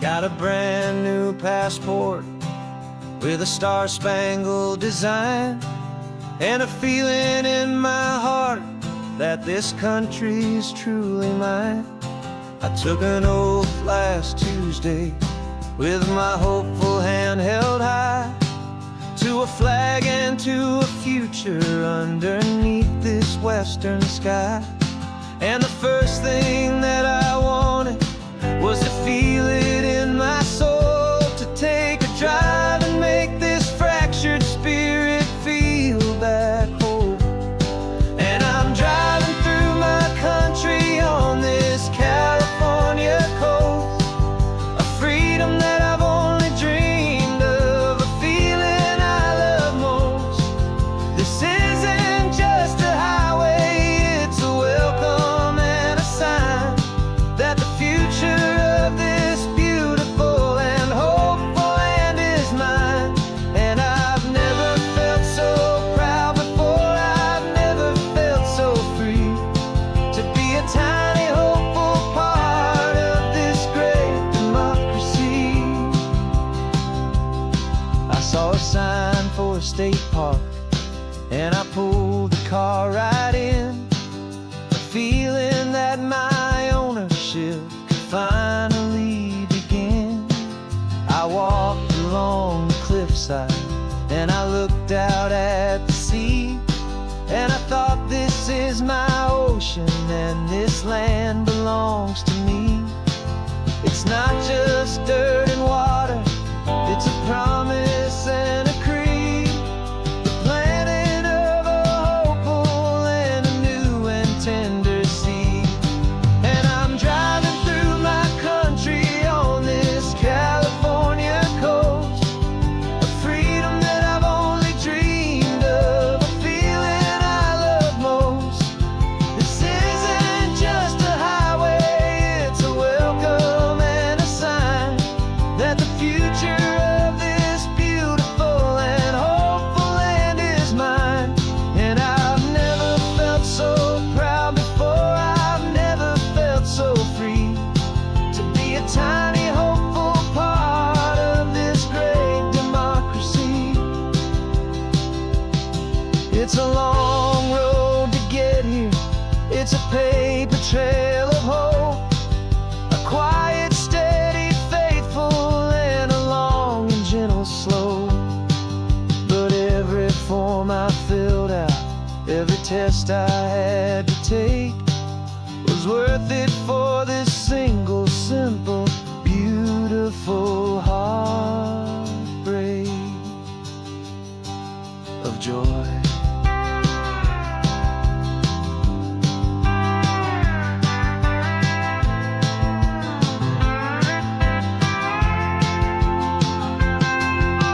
Got a brand new passport with a star-spangled design, and a feeling in my heart that this country's truly mine. I took an oath last Tuesday with my hopeful hand held high, to a flag and to a future underneath this western sky. And the first thing that I wanted was to feel it in my soul, to take a drive and make this fractured spirit feel back home. And I'm driving through my country on this California coast, a freedom that I've only dreamed of, a feeling I love most. This isn't just a highway, it's a welcome and a sign that the future of this beautiful state park, and I pulled the car right in, feeling that my ownership could finally begin. I walked along the cliffside and I looked out at the sea, and I thought, this is my ocean and this land belongs to me. It's not just dirt and water, it's a promise and a creed, the planting of a hopeful and a new and tender seed. And I'm driving through my country on this California coast, a freedom that I've only dreamed of, a feeling I love most. This isn't just a highway, it's a welcome and a sign that the future of this beautiful and hopeful land is mine. And I've never felt so proud before, I've never felt so free to be a tiny hopeful part of this great democracy. It's a long road to get here, it's a paper trail of hope, a quiet, steady, faithful, and a long and gentle slope. But every form I filled out, every test I had to take, was worth it for this single, simple, beautiful heartbreak of joy.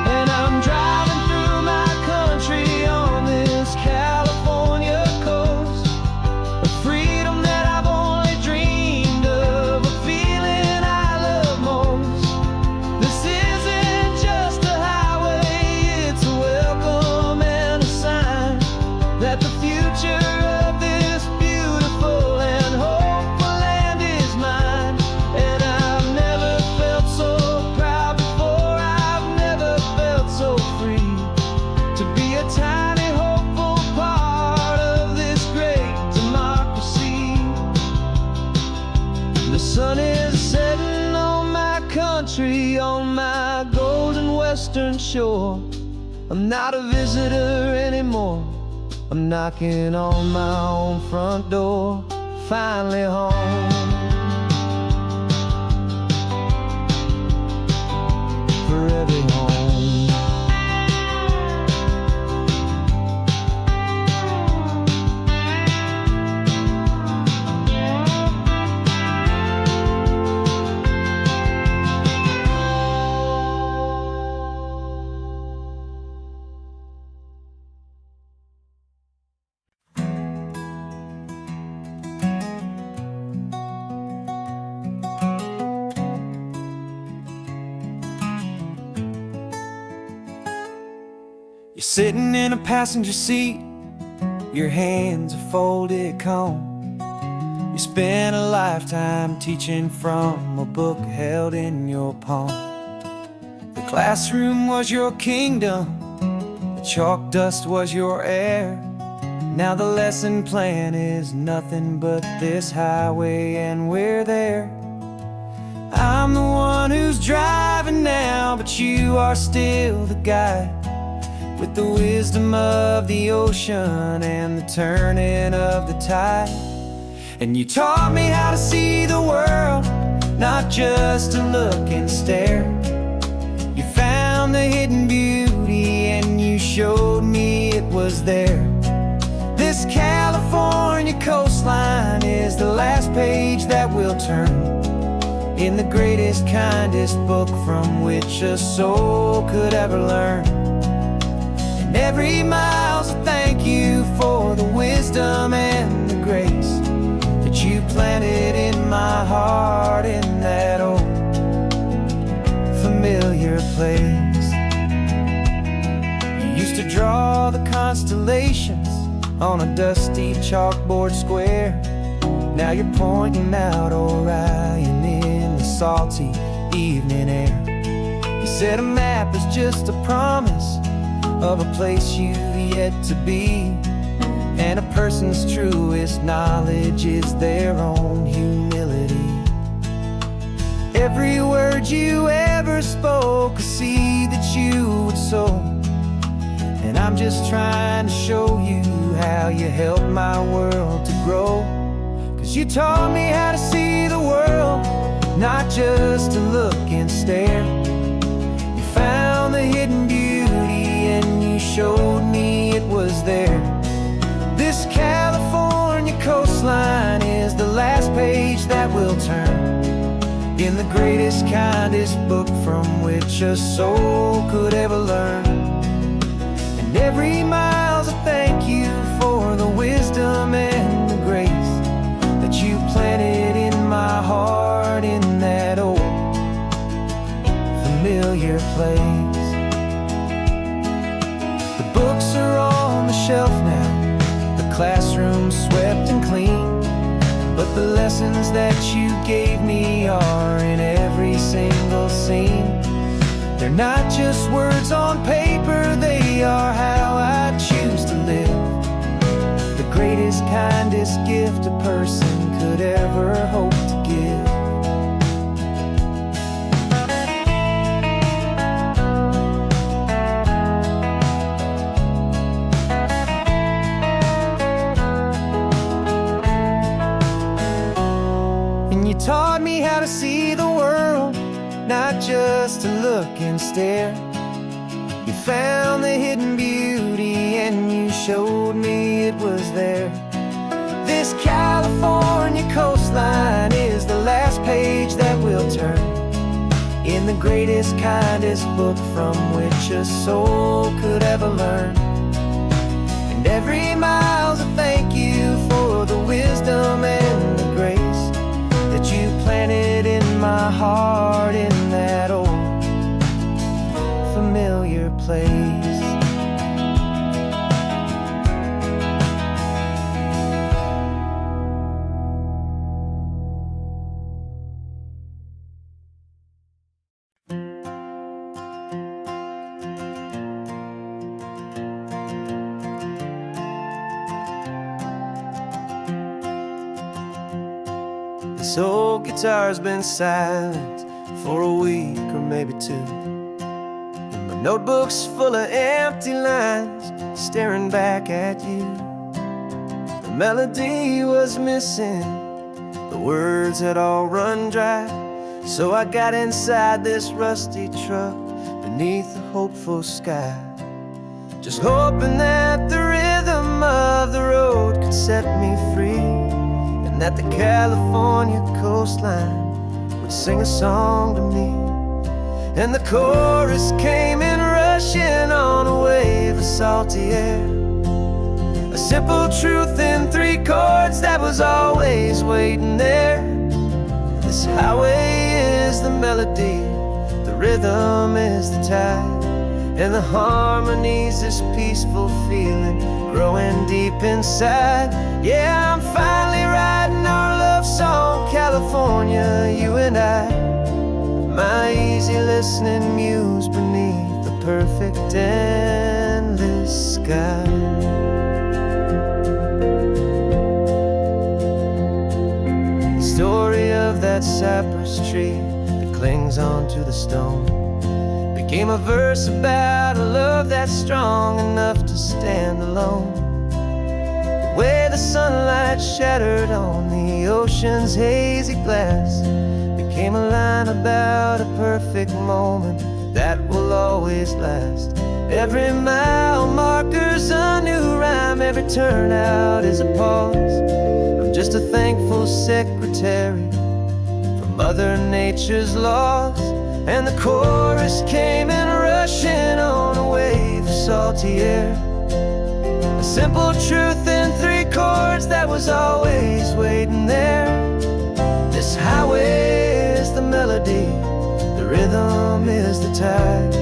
And I'm driving through my country on this California coast, a freedom that I've only dreamed of, a feeling I love most. This isn't just a highway, it's a welcome and a sign that the future of this beautiful and hopeful land is mine. And I've never felt so proud before, I've never felt so free to be a tiny hopeful part of this great democracy. The sun is setting on my country, on my golden western shore. I'm not a visitor anymore, I'm knocking on my own front door, finally home. Forever home. You're sitting in a passenger seat, your hands are folded calm. You spent a lifetime teaching from a book held in your palm. The classroom was your kingdom, the chalk dust was your air. Now the lesson plan is nothing but this highway and we're there. I'm the one who's driving now, but you are still the guide, with the wisdom of the ocean and the turning of the tide. And you taught me how to see the world, not just to look and stare. You found the hidden beauty and you showed me it was there. This California coastline is the last page that we'll turn in the greatest, kindest book from which a soul could ever learn. And every mile's a thank you for the wisdom and the grace that you planted in my heart in that old familiar place. You used to draw the constellations on a dusty chalkboard square. Now you're pointing out Orion in the salty evening air. You said a map is just a promise of a place you've yet to be. And a person's truest knowledge is their own humility. Every word you ever spoke, a seed that you would sow. And I'm just trying to show you how you helped my world to grow. 'Cause you taught me how to see the world, not just to look and stare. You found the hidden beauty and you showed me it was there. This California coastline is the last page that we'll turn in the greatest, kindest book from which a soul could ever learn. And every mile's a thank you for the wisdom and the grace that you planted in my heart in that old familiar place. The books are on the shelf now, the classroom swept and clean, but the lessons that you gave me are in every single scene. They're not just words on paper, they are how I choose to live. The greatest, kindest gift a person could ever hope to give. Taught me how to see the world, not just to look and stare. You found the hidden beauty and you showed me it was there. This California coastline is the last page that we'll turn in the greatest, kindest book from which a soul could ever learn. And every mile's a thank you for the wisdom and the grace that you planted in my heart in that old familiar place. This old guitar's been silent for a week or maybe two, and my notebook's full of empty lines staring back at you. The melody was missing, the words had all run dry, so I got inside this rusty truck beneath the hopeful sky, just hoping that the rhythm of the road could set me free, and that the California coastline would sing a song to me. And the chorus came in rushing on a wave of salty air, a simple truth in 3 chords that was always waiting there. This highway is the melody, the rhythm is the tide, and the harmony's this peaceful feeling growing deep inside. Yeah, I'm finally writing our love song, California, you and I, my easy listening muse beneath the perfect endless sky. The story of that cypress tree that clings onto the stone became a verse about a love that's strong enough to stand alone. The way the sunlight shattered on the ocean's hazy glass became a line about a perfect moment that will always last. Every mile marker's a new rhyme, every turnout is a pause. I'm just a thankful secretary for Mother Nature's laws. And the chorus came in rushing on a wave of salty air, a simple truth in 3 chords that was always waiting there. This highway is the melody, the rhythm is the tide,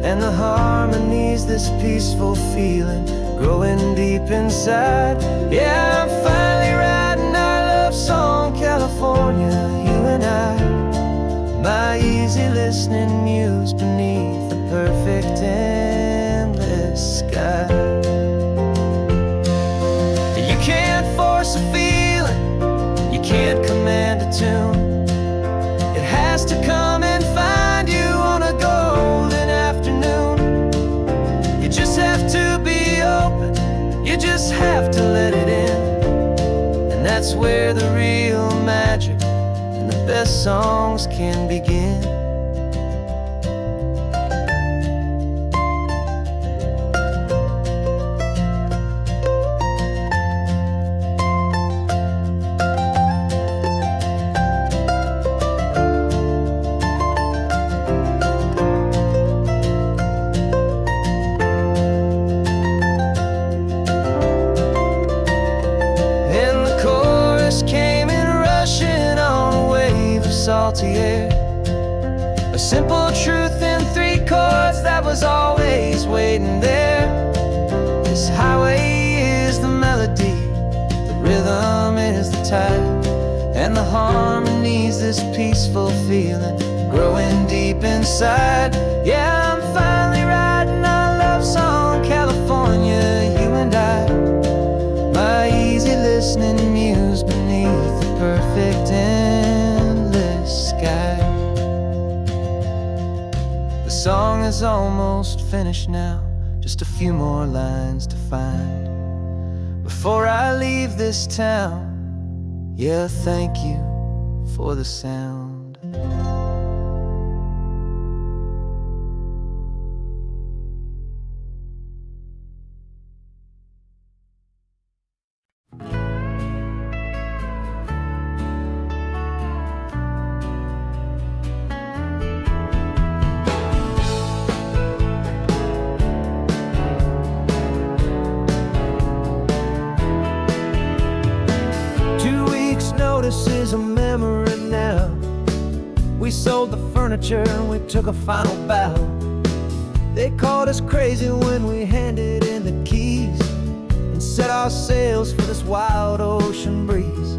and the harmony's this peaceful feeling growing deep inside. Yeah, I'm finally writing our love song, California, you and I, my easy listening muse beneath the perfect endless best songs can begin. Salty air, a simple truth in 3 chords that was always waiting there. This highway is the melody, the rhythm is the tide, and the harmony's this peaceful feeling growing deep inside. Yeah, I'm finally writing our love song, California, you and I. My easy listening muse beneath the perfect sky. The song is almost finished now, just a few more lines to find before I leave this town. Yeah, thank you for the sound. 2 weeks' notice is a memory now. We sold the furniture and we took a final bow. They called us crazy when we handed in the keys and set our sails for this wild ocean breeze.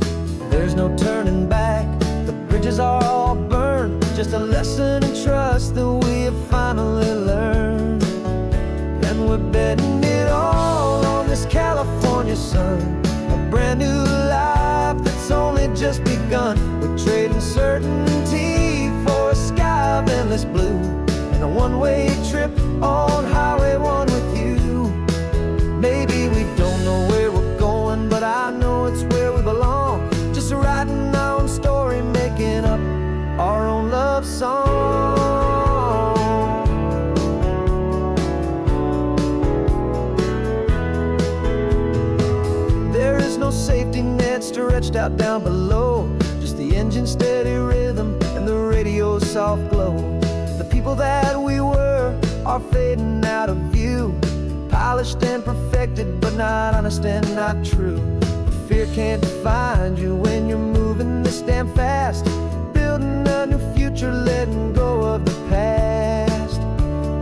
There's no turning back, the bridges are all burned, just a lesson in trust that we have finally learned. And we're betting it all on this California sun, a brand new life that's only just begun. We're trading certainty for a sky of endless blue, and a one-way trip on Highway 1 with you. Maybe we don't know where we're going, but I know it's where we belong. Just writing our own story, making up our own love song. There is no safety net stretched out down below, just the engine's steady rhythm and the radio's soft glow. The people that we were are fading out of view, polished and perfected, but not honest and not true. Fear can't define you when you're moving this damn fast, building a new future, letting go of the past.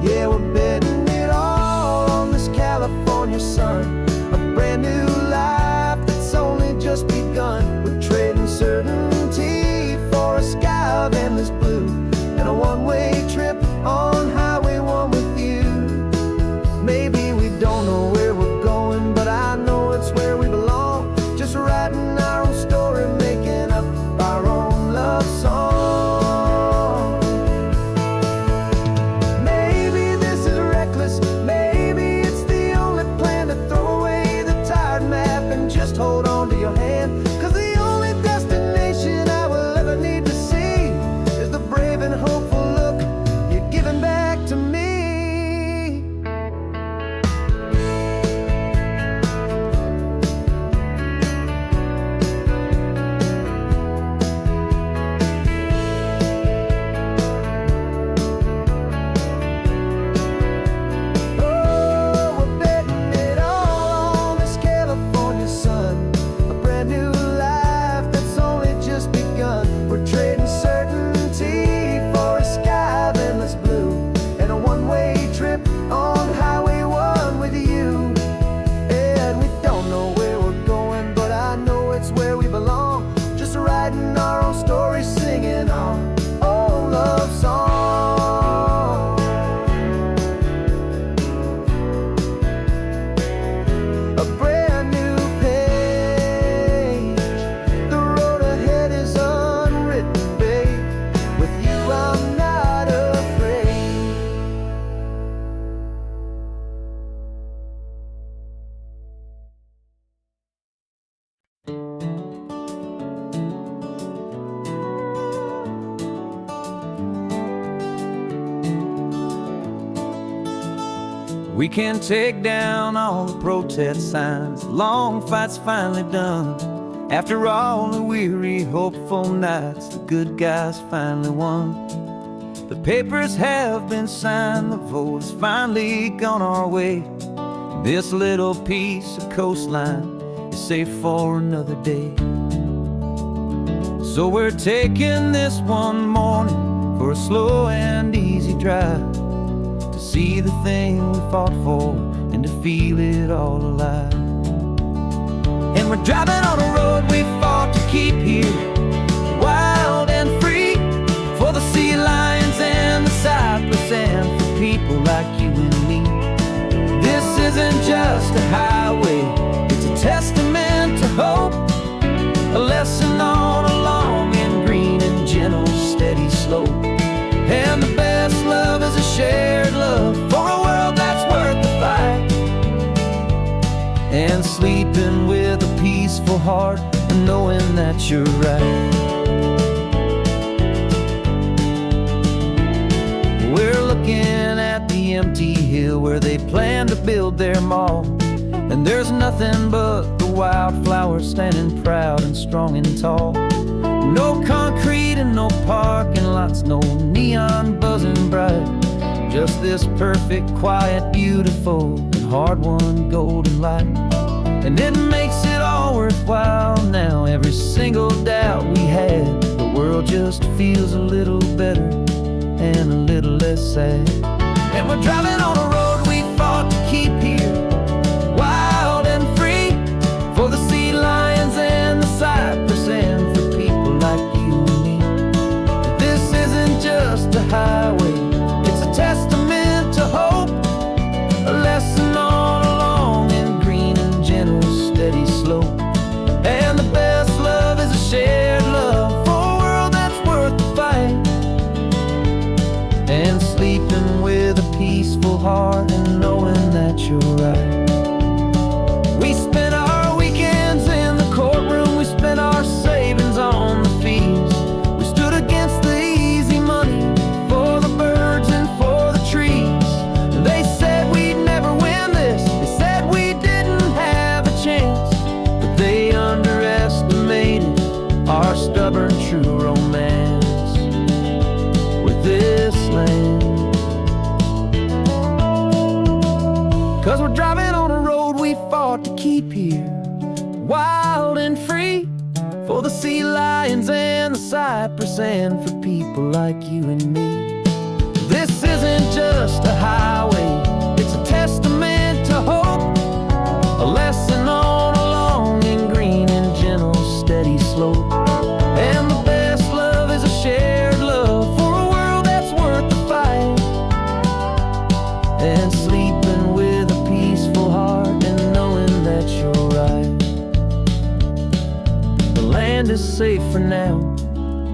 Yeah, we're betting it all on this California sun, a brand new life that's only just begun. We're trading certainty for a sky of endless blue, and a one-way trip on Highway 1 with you. Maybe we don't know where we're going, but I know it's where we belong. Just writing our own story, making up our own love song. We can take down all the protest signs. Long fight's finally done. After all the weary, hopeful nights, the good guys finally won. The papers have been signed, the vote has finally gone our way. This little piece of coastline is safe for another day. So we're taking this one morning for a slow and easy drive, to see the thing we fought for and to feel it all alive. And we're driving on a road we fought to keep here, wild and free, for the sea lions and the cypress and for people like you and me. This isn't just a highway, it's a testament to hope, a lesson on a long and green and gentle steady slope. And the best love is a shared love for a world that's worth the fight, and sleeping with a peaceful heart and knowing that you're right. We're looking at the empty hill where they plan to build their mall, and there's nothing but the wildflowers standing proud and strong and tall. No concrete and no parking lots, no neon buzzing bright, just this perfect, quiet, beautiful, and hard-won golden light. And it makes it all worthwhile now, every single doubt we had. The world just feels a little better and a little less sad. And we're driving on a road we fought to keep here, wild and free, for the sea lions and the cypress and for people like you and me. This isn't just a highway, it's a testament to hope, a lesson on a long and green and gentle steady slope. And the best love is a shared love for a world that's worth the fight, and sleeping with a peaceful heart and knowing that you're right. We spent our weekends in the courtroom, we spent our savings on the fees. We stood against the easy money for the birds and for the trees. And they said we'd never win this, they said we didn't have a chance, but they underestimated our stubborn true romance with this land. 'Cause we're driving on a road we fought to keep here, wild and free, for the sea lions and the cypress and for people like you and me. This isn't just a highway, it's a testament to hope, a lesson on a long and green and gentle steady slope. And the best love is a shared love for a world that's worth the fight, and sleeping with a peaceful heart and knowing that you're right. The land is safe for now,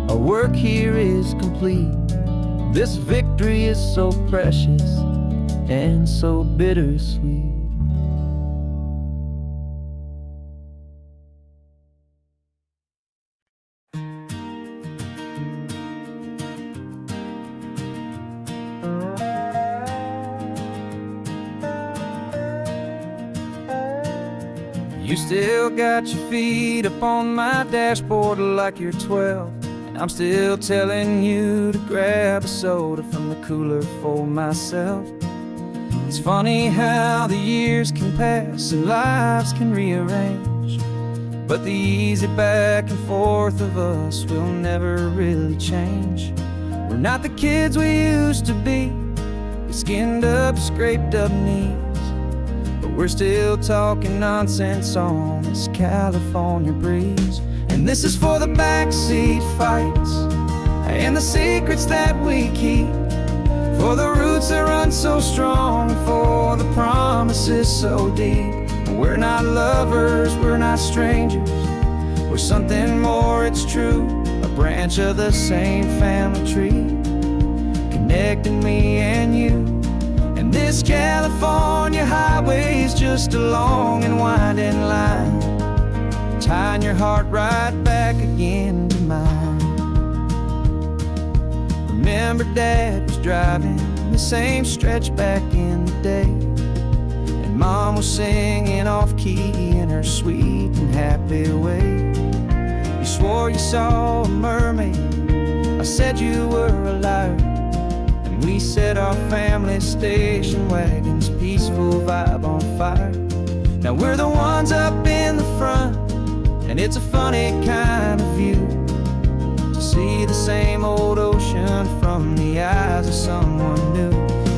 our work here is complete. This victory is so precious and so bittersweet. You still got your feet up on my dashboard like you're 12, and I'm still telling you to grab a soda from the cooler for myself. It's funny how the years can pass and lives can rearrange, but the easy back and forth of us will never really change. We're not the kids we used to be, with skinned up, scraped up knees, but we're still talking nonsense on this California breeze. And this is for the backseat fights and the secrets that we keep, for the roots that run so strong, for the promises so deep. We're not lovers, we're not strangers, we're something more, it's true, a branch of the same family tree, connecting me and you. And this California highway is just a long and winding line, tying your heart right back again to mine. Remember Dad was driving the same stretch back in the day, Mom was singing off-key in her sweet and happy way. You swore you saw a mermaid, I said you were a liar. And we set our family station wagon's peaceful vibe on fire. Now we're the ones up in the front, and it's a funny kind of view to see the same old ocean from the eyes of someone new.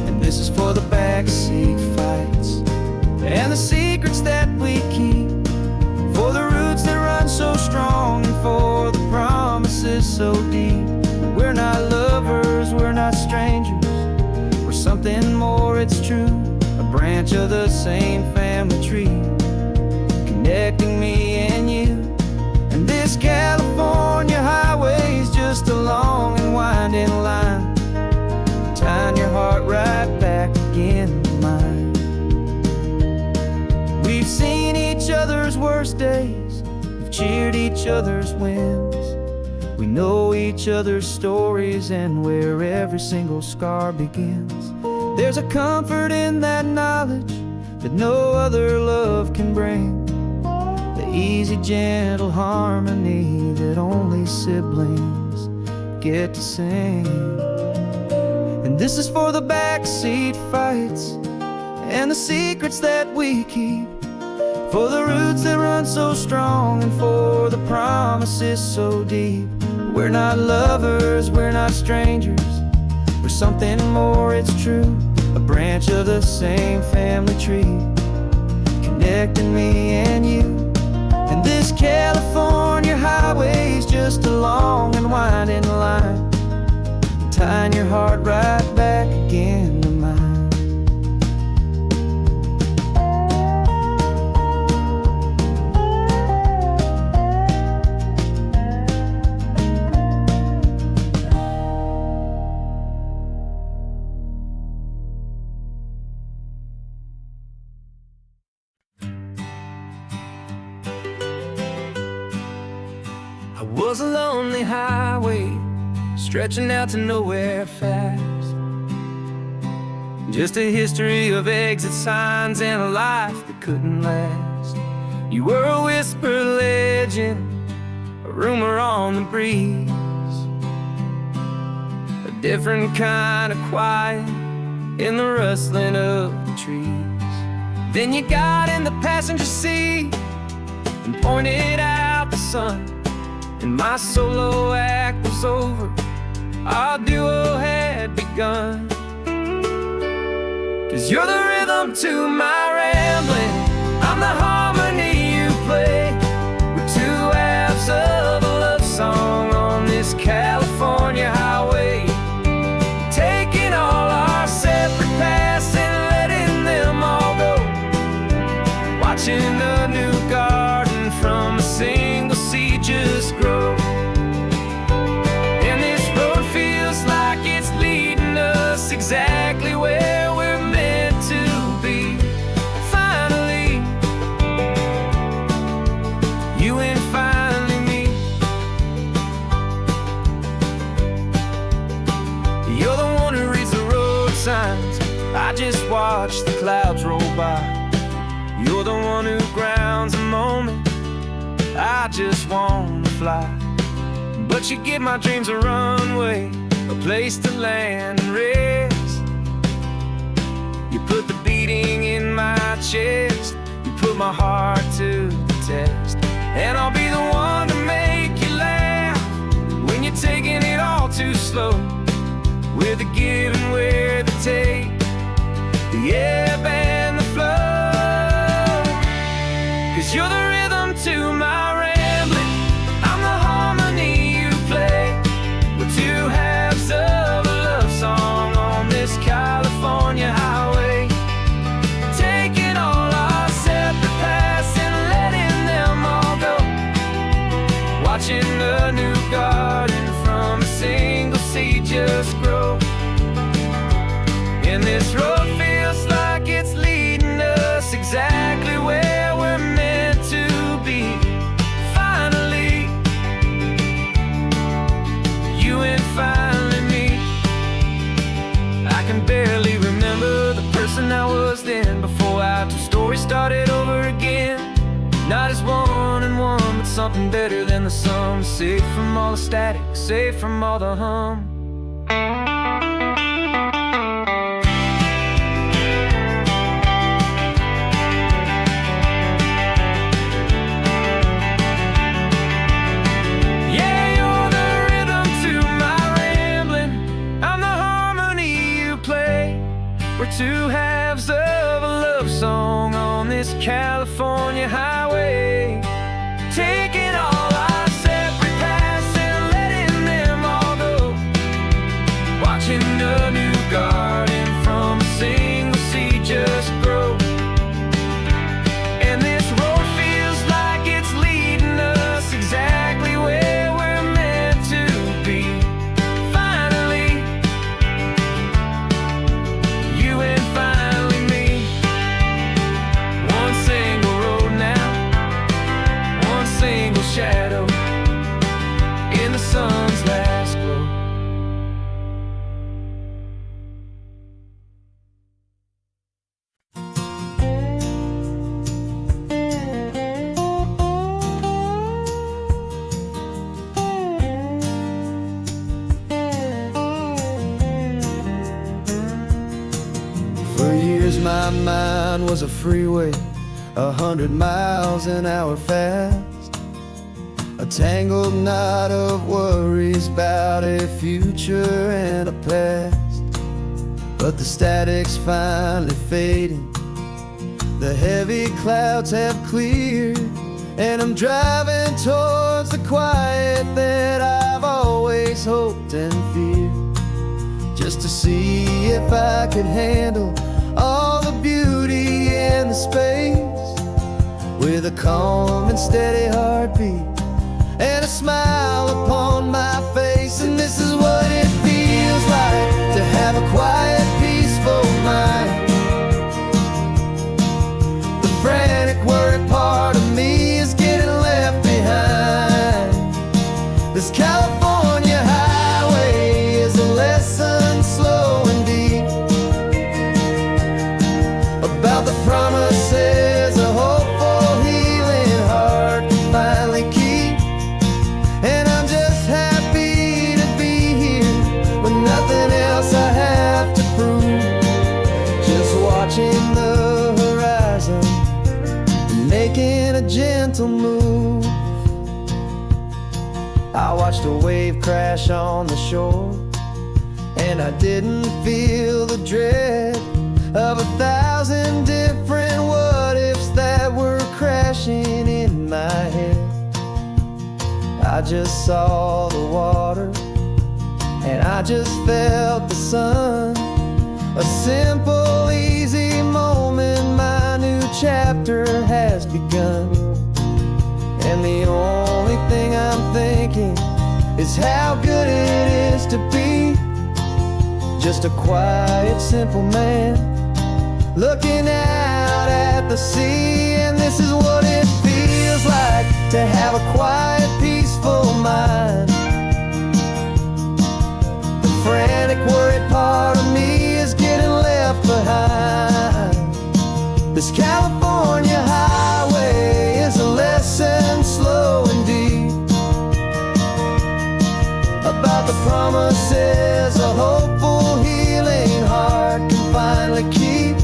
And this is for the backseat fights and the secrets that we keep, for the roots that run so strong and for the promises so deep. We're not lovers, we're not strangers, we're something more, it's true. A branch of the same family tree, connecting me and you. And this California highway's just a long and winding line, tying your heart right back again to mine. We've seen each other's worst days, we've cheered each other's wins. We know each other's stories and where every single scar begins. There's a comfort in that knowledge that no other love can bring, the easy, gentle harmony that only siblings get to sing. And this is for the backseat fights and the secrets that we keep, for the roots that run so strong and for the promises so deep. We're not lovers, we're not strangers, we're something more, it's true. A branch of the same family tree, connecting me and you. And this California highway's just a long and winding line, tying your heart right back again to mine. I was a lonely highway, stretching out to nowhere fast. Just a history of exit signs and a life that couldn't last. You were a whisper legend, a rumor on the breeze, a different kind of quiet in the rustling of the trees. Then you got in the passenger seat and pointed out the sun, and my solo act was over, our duo had begun. 'Cause you're the rhythm to my rambling, I'm the harmony you play. We're two halves of a love song on this California highway, taking all our separate paths and letting them all go, watching a new garden from a single seed just grow. And this road feels like it's leading us exactly where we're meant to be. Finally, you and finally me. You're the one who reads the road signs, I just watch the clouds roll by. You're the one who grounds a moment, I just wanna fly. But you give my dreams a runway, a place to land and rest. You put the beating in my chest, you put my heart to the test. And I'll be the one to make you laugh when you're taking it all too slow, with the give and with the take, the ebb and the flow. 'Cause you're the rhythm to my rambling, I'm the harmony you play. We're two halves of a love song on this California highway, taking all our separate paths and letting them all go, watching a new garden from a single seed just grow. And this road feels like it's leading us exactly where we're meant to be. Finally, you and finally me. I can barely remember the person I was then, before I too it over again. Not as one and one, but something better than the sum. Safe from all the static, safe from all the hum. We're two halves of a love song on this California highway, taking all our separate paths and letting them all go, watching a new garden from a single seed just grow. And this road feels like it's leading us exactly where we're meant to be. Shadow in the sun's last glow. For years my mind was a freeway, 100 miles an hour fast, a tangled knot of worries about a future and a past. But the static's finally fading, the heavy clouds have cleared, and I'm driving towards the quiet that I've always hoped and feared, just to see if I could handle all the beauty and the space, with a calm and steady heartbeat and a smile upon my face. And this is what it feels like to have a quiet, peaceful mind. The frantic, worried part of me is getting left behind. This California highway is a lesson slow and deep about the promises a hopeful, healing heart can finally keep. Watching the horizon, making a gentle move. I watched a wave crash on the shore, and I didn't feel the dread of 1,000 different what-ifs that were crashing in my head. I just saw the water, and I just felt the sun. A simple, easy moment, my new chapter has begun. And the only thing I'm thinking is how good it is to be just a quiet, simple man looking out at the sea. And this is what it feels like to have a quiet, peaceful mind. The frantic, worried part of me is getting left behind. This California highway is a lesson slow and deep about the promises a hopeful, healing heart can finally keep.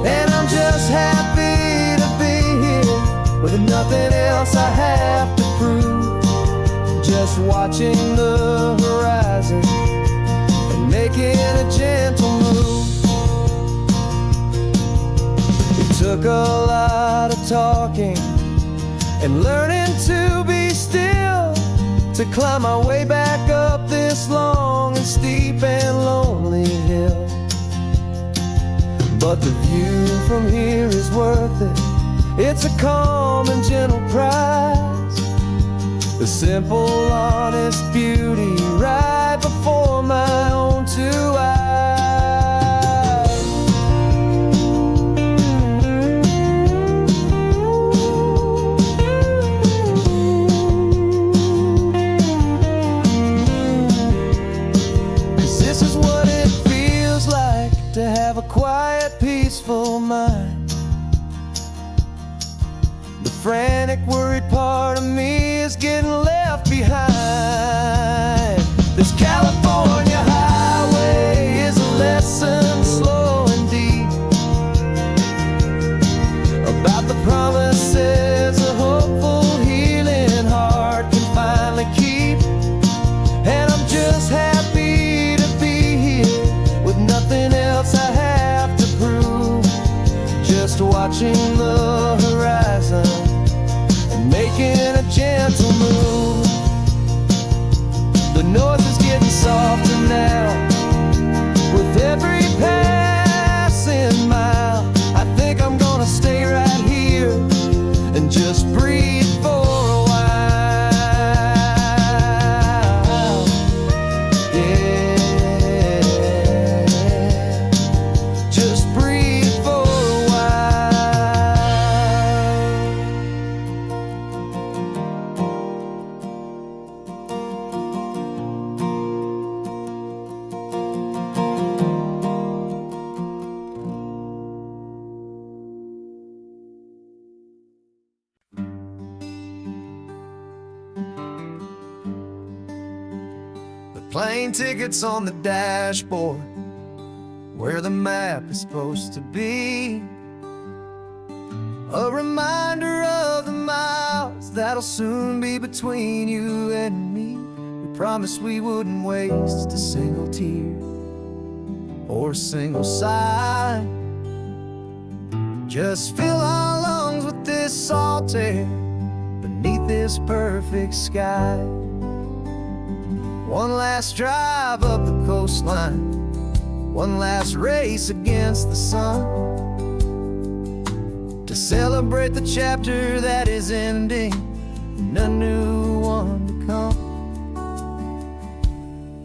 And I'm just happy to be here with nothing else I have to prove, just watching the horizon and making a gentle move. It took a lot of talking and learning to be still to climb my way back up this long and steep and lonely hill. But the view from here is worth it. It's a calm and gentle prize, the simple, honest beauty right before my own two eyes. To have a quiet, peaceful mind, frantic, worried part of me is getting left behind. This California highway is a lesson slow and deep about the promises a hopeful, healing heart can finally keep. And I'm just happy to be here with nothing else I have to prove, just watching the horizon and making a gentle move. The noise is getting softer now with every passing mile. I think I'm gonna stay right here and just breathe for a while. Yeah, just breathe for a Plane tickets on the dashboard, where the map is supposed to be. A reminder of the miles that'll soon be between you and me. We promised we wouldn't waste a single tear or a single sigh. Just fill our lungs with this salt air beneath this perfect sky. One last drive up the coastline, one last race against the sun, to celebrate the chapter that is ending and a new one to come.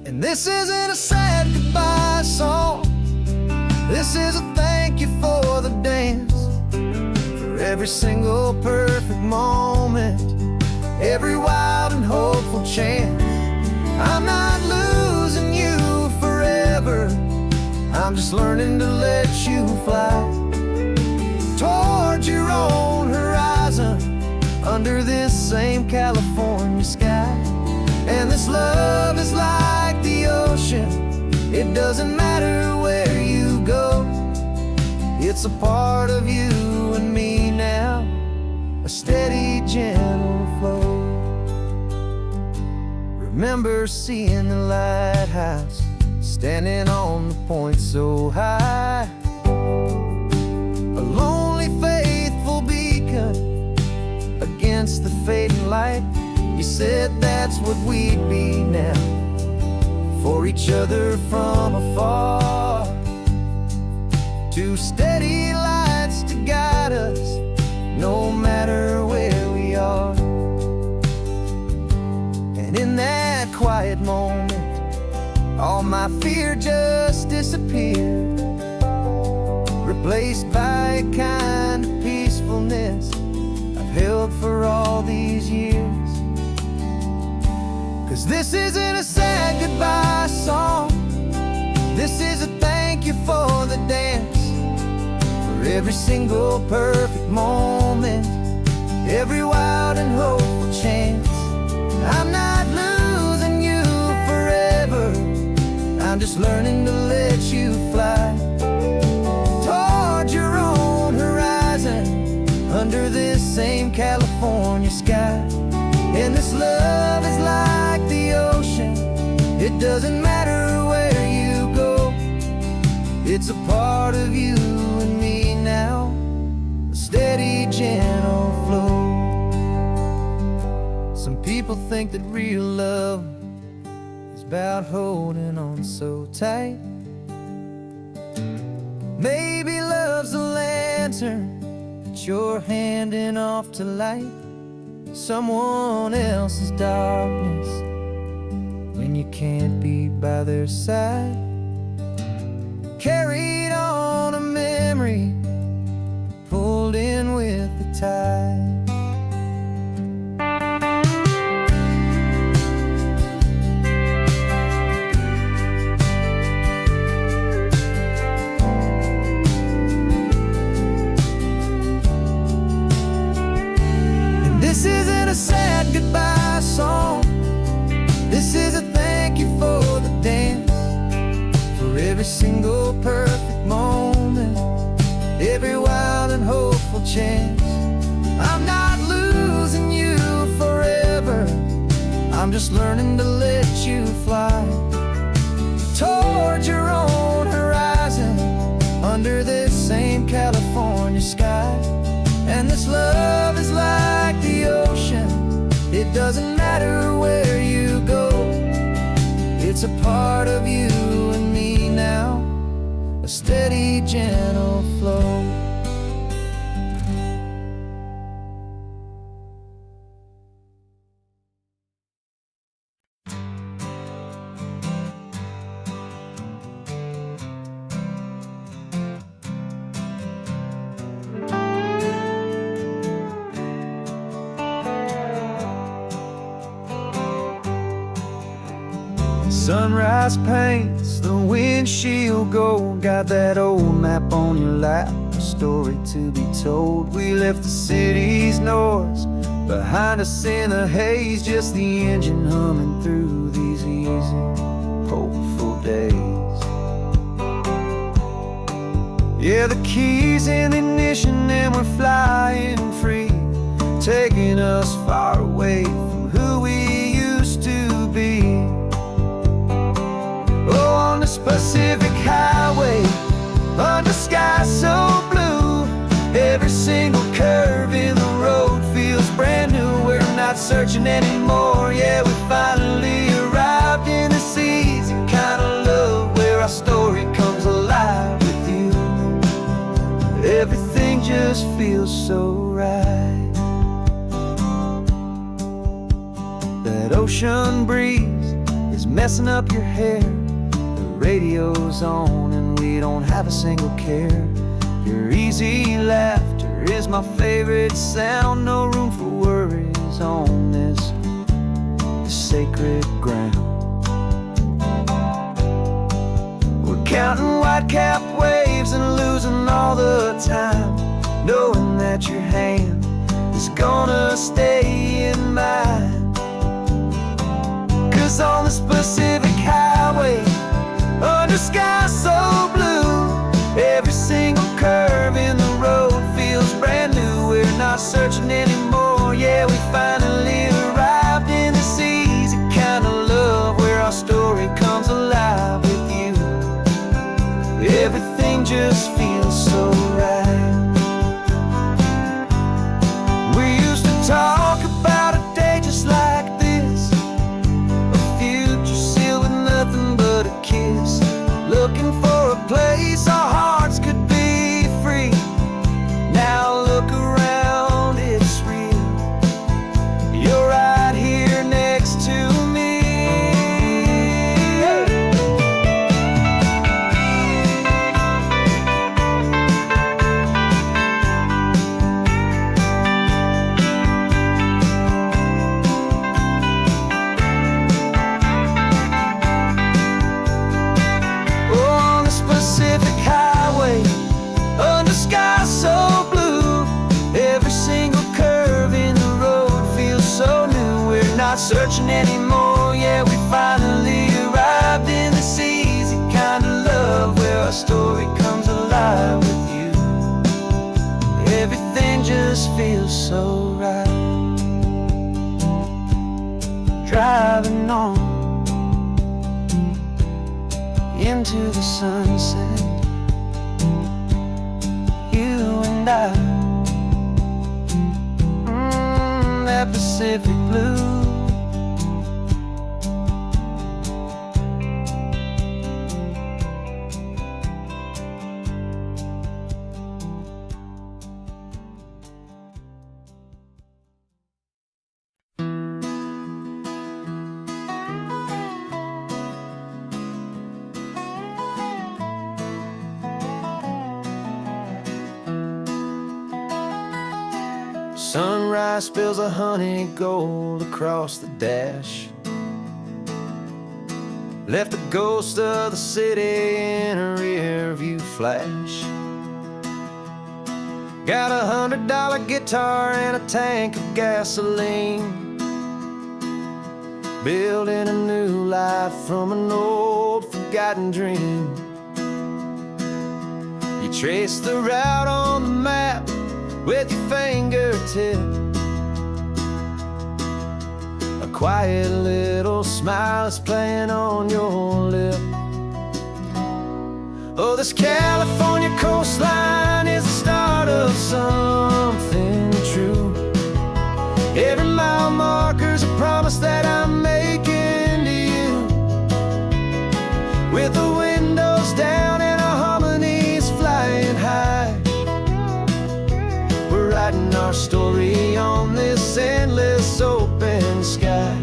And this isn't a sad goodbye song, this is a thank you for the dance, for every single perfect moment, every wild and hopeful chance. I'm not losing you forever, I'm just learning to let you fly towards your own horizon, under this same California sky. And this love is like the ocean, it doesn't matter where you go, it's a part of you and me now, a steady, gentle flow. Remember seeing the lighthouse, standing on the point so high, a lonely, faithful beacon against the fading light. You said that's what we'd be now, for each other from afar. Two steady lights to guide us, no matter where we are. And in that quiet moment, all my fear just disappeared, replaced by a kind of peacefulness I've held for all these years. 'Cause this isn't a sad goodbye song, this is a thank you for the dance, for every single perfect moment, every wild and hopeful chance. I'm not losing you forever, I'm just learning to let you fly towards your own horizon, under this same California sky. And this love is like the ocean, it doesn't matter where you go, it's a part of you and me now, a steady, gentle flow. Some people think that real love is about holding on so tight. Maybe love's a lantern that you're handing off to light someone else's darkness when you can't be by their side. Carried on a memory, pulled in with the tide. single perfect moment, every wild and hopeful chance. I'm not losing you forever, I'm just learning to let you fly towards your own horizon, under this same California sky. And this love is like the ocean, it doesn't matter where you go, it's a part of you and me now, a steady, gentle flow. Sunrise paints the windshield gold, got that old map on your lap, a story to be told. We left the city's noise behind us in the haze, just the engine humming through these easy, hopeful days. Yeah, the keys in the ignition and we're flying free, taking us far away from who we used to be. Oh, on this Pacific highway, under sky so blue, every single curve in the road feels brand new. We're not searching anymore, yeah, we finally arrived in this easy kind of love, where our story comes alive with you. Everything just feels so right. That ocean breeze is messing up your hair, radio's on and we don't have a single care. Your easy laughter is my favorite sound, no room for worries on this sacred ground. We're counting white-capped waves and losing all the time, knowing that your hand is gonna stay in mine. 'Cause on this Pacific highway, under sky so blue, every single curve in the road feels brand new. We're not searching anymore, yeah, we finally arrived in this easy kind of love, where our story comes alive with you. Everything just feels so right. We used to talk about a day just like this, a future sealed with nothing but a kiss, looking for a place our hearts could be free. Now look around, it's real, you're right here next to me. Pacific highway, under sky so blue, every single curve in the road feels so new. We're not searching anymore, yeah, we finally arrived in this easy kind of love, where our story comes alive with you. Everything just feels so right. Driving on into the sunset, you and I, that Pacific blue. Sunrise spills a honey gold across the dash, left the ghost of the city in a rear view flash. Got a $100 guitar and a tank of gasoline, building a new life from an old forgotten dream. You trace the route on the map with your fingertip. A quiet little smile is playing on your lip. Oh, this California coastline is the start of something true. Every mile marker's a promise that I'm making to you. With the windows down and our harmonies flying high, we're writing our story on this endless open sky.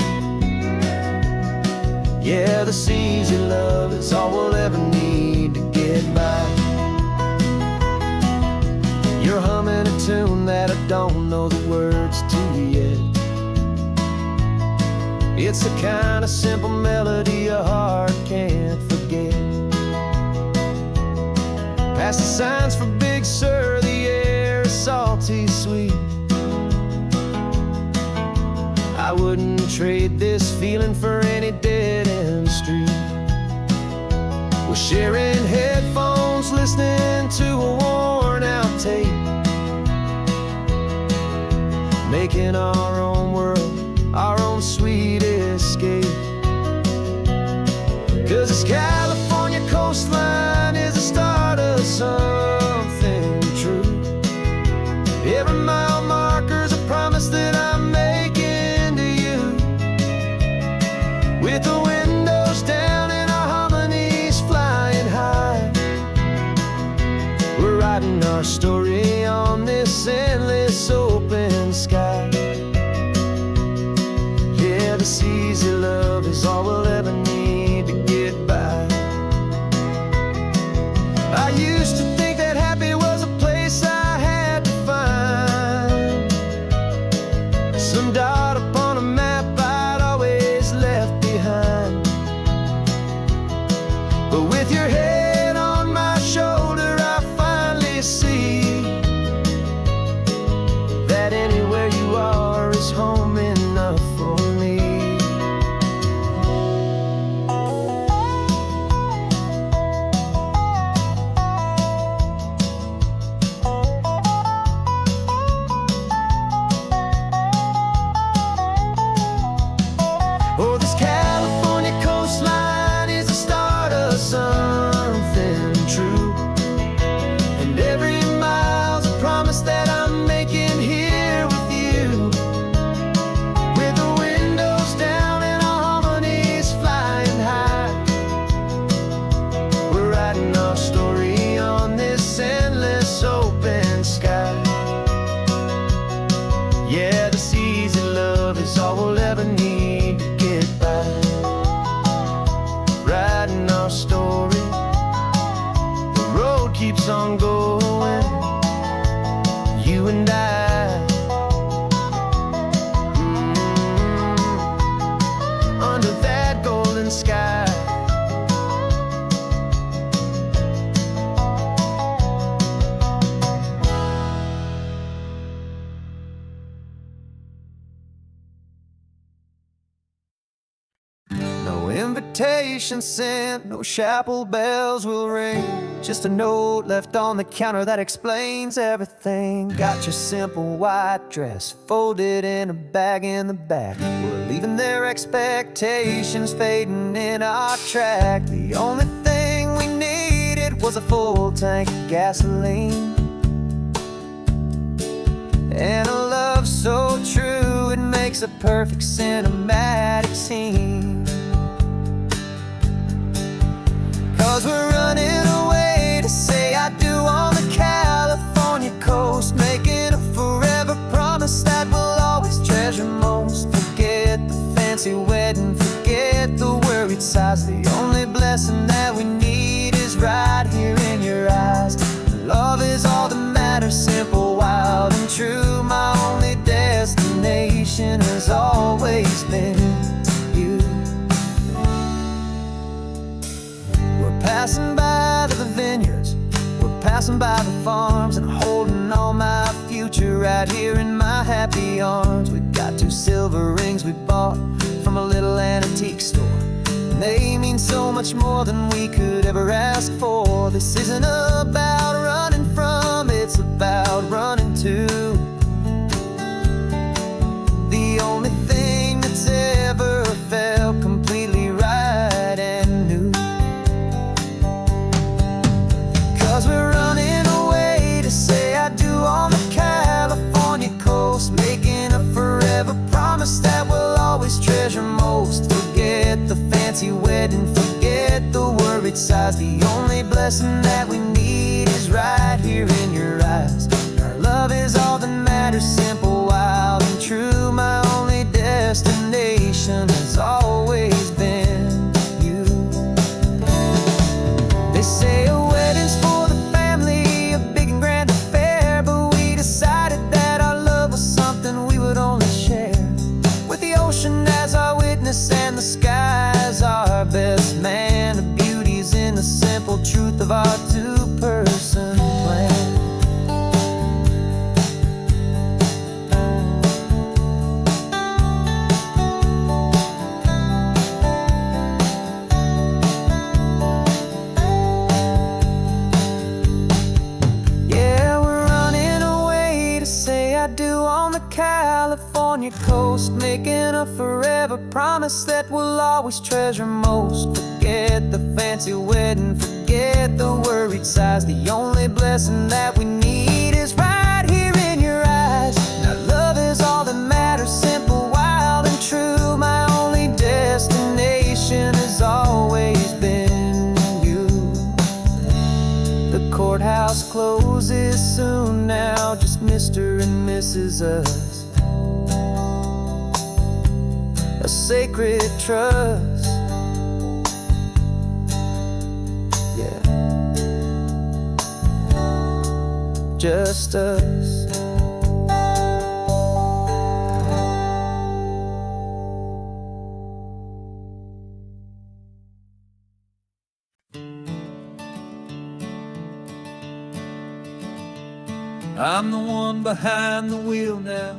Yeah, this easy love is all we'll ever need to get by. You're humming a tune that I don't know the words to yet. It's the kind of simple melody a heart can't forget. Past the signs for Big Sur, the air is salty sweet. I wouldn't trade this feeling for any dead-end street. We're sharing headphones, listening to a worn-out tape, making our own world, our own sweet escape. 'Cause this California coastline is the start of something true. Every mile marker's a promise that I'm making to you. With the windows down and our harmonies flying high, we're writing our story on this endless open sky. Yeah, this easy love is all we'll ever need to get by. I used to think that happy was a place I had to find, some dot upon a map I'd always left behind. But with your head on my shoulder, I finally see that anywhere you are is home enough for me. Oh, this California coastline is the start of something true. And every mile's a promise that I'm making here with you. With the windows down and our harmonies flying high, we're writing our story on this endless open sky. Yeah, this easy love is all we'll ever need to get by. Writing our story, the road keeps on going, you and I. Under that golden sky. No invitation sent, no chapel bells will ring. Just a note left on the counter that explains everything. Got your simple white dress folded in a bag in the back. We're leaving their expectations fading in our track. The only thing we needed was a full tank of gasoline, and a love so true it makes a perfect cinematic scene. 'Cause we're running away to say I do on the California coast, making a forever promise that we'll always treasure most. Forget the fancy wedding, forget the worried sighs. The only blessing that we need is right here in your eyes. Love is all that matters, simple, wild, and true. My only destination has always been you. We're passing by the vineyards, we're passing by the farms, and holding all my future right here in my happy arms. We've got 2 silver rings we bought from a little antique store, and they mean so much more than we could ever ask for. This isn't about running worried sighs. The only blessing that we need is right here in your eyes. Our love is all that matters, simple, wild, and true. My only destination has always been you. They say a wedding's for the family, a big and grand affair, but we decided that our love was something we would only share with the ocean as our witness and the sky as our best man. The beauty's in the simple truth of our two-person plan. California coast, making a forever promise that we'll always treasure most. Forget the fancy wedding, forget the worried sighs. The only blessing that we need is right here in your eyes. Now love is all that matters, simple, wild, and true. My only destination has always been you. The courthouse closes soon now, just Mr. and Mrs. Us. A sacred trust, yeah, just us. I'm the one behind the wheel now.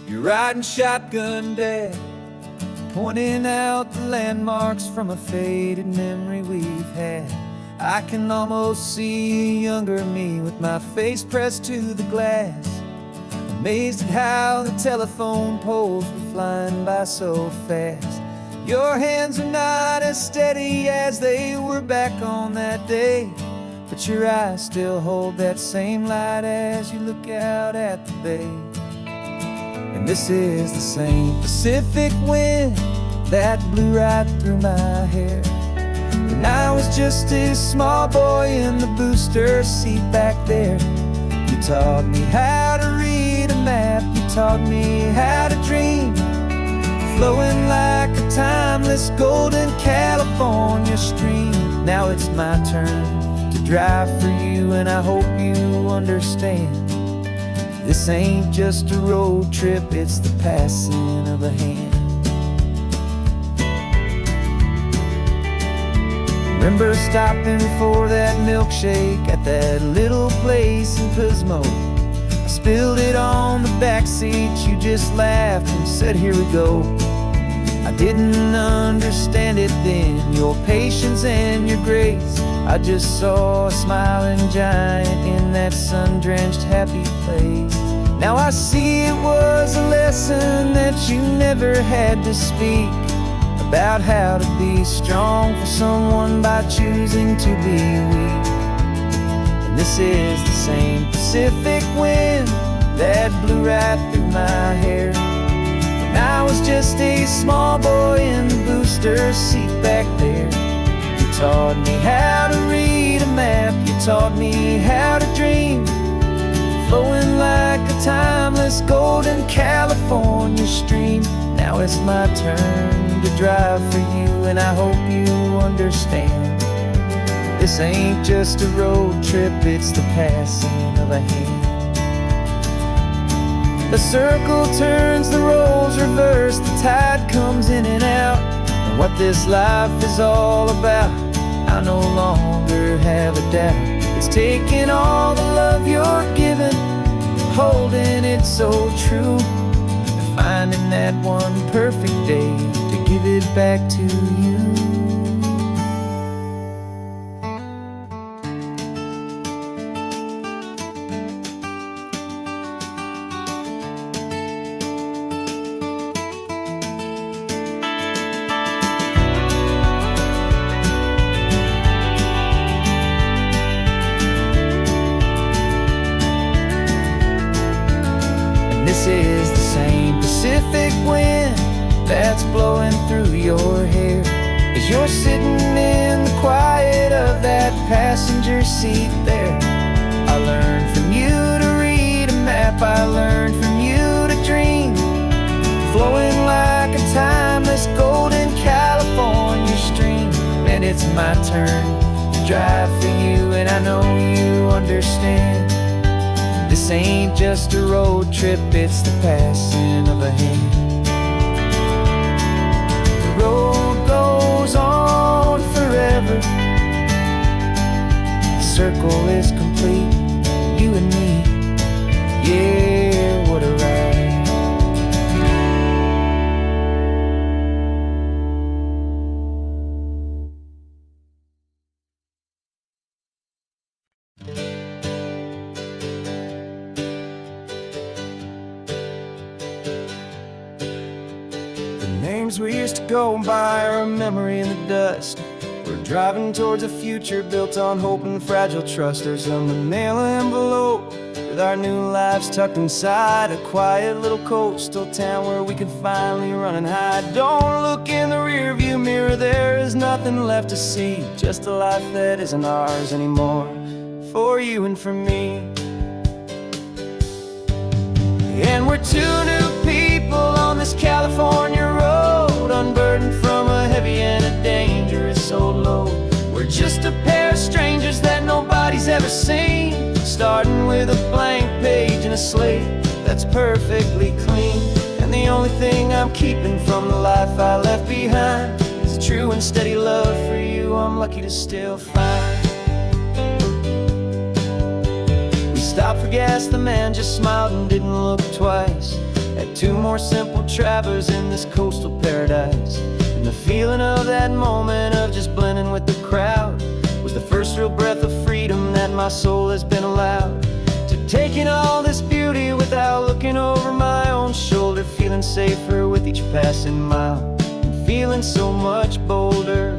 You're riding shotgun, Dad, pointing out the landmarks from a faded memory we've had. I can almost see a younger me with my face pressed to the glass, amazed at how the telephone poles were flying by so fast. Your hands are not as steady as they were back on that day, but your eyes still hold that same light as you look out at the bay. And this is the same Pacific wind that blew right through my hair when I was just a small boy in the booster seat back there. You taught me how to read a map, you taught me how to dream, flowing like a timeless golden California stream. Now it's my turn to drive for you, and I hope you understand. This ain't just a road trip, it's the passing of a hand. Remember stopping for that milkshake at that little place in Pismo? I spilled it on the backseat, you just laughed and said, here we go. I didn't understand it then, your patience and your grace. I just saw a smiling giant in that sun-drenched happy place. Now I see it was a lesson that you never had to speak, about how to be strong for someone by choosing to be weak. And this is the same Pacific wind that blew right through my hair when I was just a small boy in the booster seat back there. You taught me how to read a map, you taught me how to dream, flowing like a timeless golden California stream. Now it's my turn to drive for you, and I hope you understand. This ain't just a road trip, it's the passing of a hand. The circle turns, the roles reverse, the tide comes in and out. And what this life is all about, I no longer have a doubt. It's taking all the love you're giving, holding it so true, and finding that one perfect day to give it back to you. This is the same Pacific wind that's blowing through your hair as as you're sitting in the quiet of that passenger seat there. I learned from you to read a map, I learned from you to dream, flowing like a timeless golden California stream. And it's my turn to drive for you, and I know you understand. This ain't just a road trip, it's the passing of a hand. The road goes on forever, the circle is complete, you and me, yeah, what a ride. Names we used to go by are a memory in the dust. We're driving towards a future built on hope and fragile trust. There's a manila envelope with our new lives tucked inside, a quiet little coastal town where we could finally run and hide. Don't look in the rearview mirror, there is nothing left to see, just a life that isn't ours anymore, for you and for me. And we're two new people on this California road, unburdened from a heavy and a dangerous old load. We're just a pair of strangers that nobody's ever seen, starting with a blank page and a slate that's perfectly clean. And the only thing I'm keeping from the life I left behind is a true and steady love for you I'm lucky to still find. Stopped for gas, the man just smiled and didn't look twice. Had two more simple travelers in this coastal paradise. And the feeling of that moment of just blending with the crowd was the first real breath of freedom that my soul has been allowed to take in all this beauty without looking over my own shoulder, feeling safer with each passing mile and feeling so much bolder.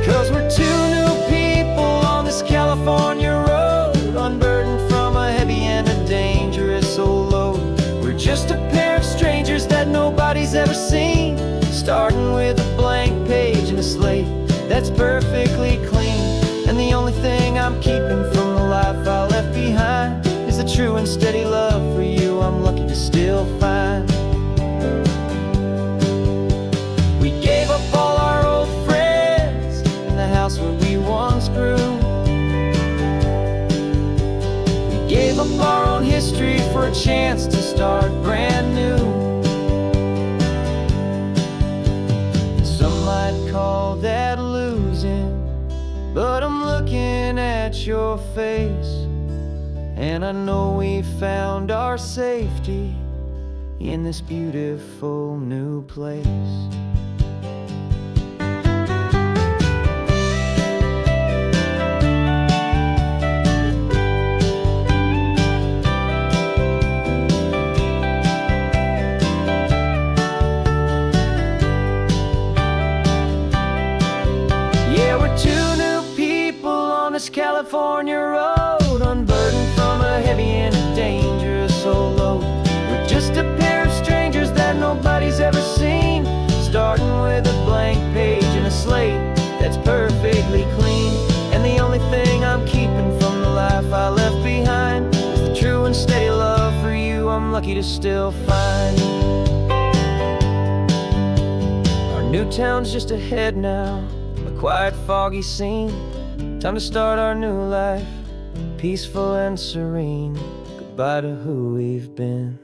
'Cause we're two new people on this California road, unburdened from a heavy and a dangerous old load. We're just a pair of strangers that nobody's ever seen, starting with a blank page and a slate that's perfectly clean. And the only thing I'm keeping from the life I left behind is the true and steady love for you I'm lucky to still find. We gave up all our old friends in the house where we once grew. Gave up our own history for a chance to start brand new. Some might call that losing, but I'm looking at your face, and I know we found our safety in this beautiful new place. California road, unburdened from a heavy and a dangerous old load. We're just a pair of strangers that nobody's ever seen, starting with a blank page and a slate that's perfectly clean. And the only thing I'm keeping from the life I left behind is the true and steady love for you I'm lucky to still find. Our new town's just ahead now, a quiet foggy scene. Time to start our new life, peaceful and serene. Goodbye to who we've been.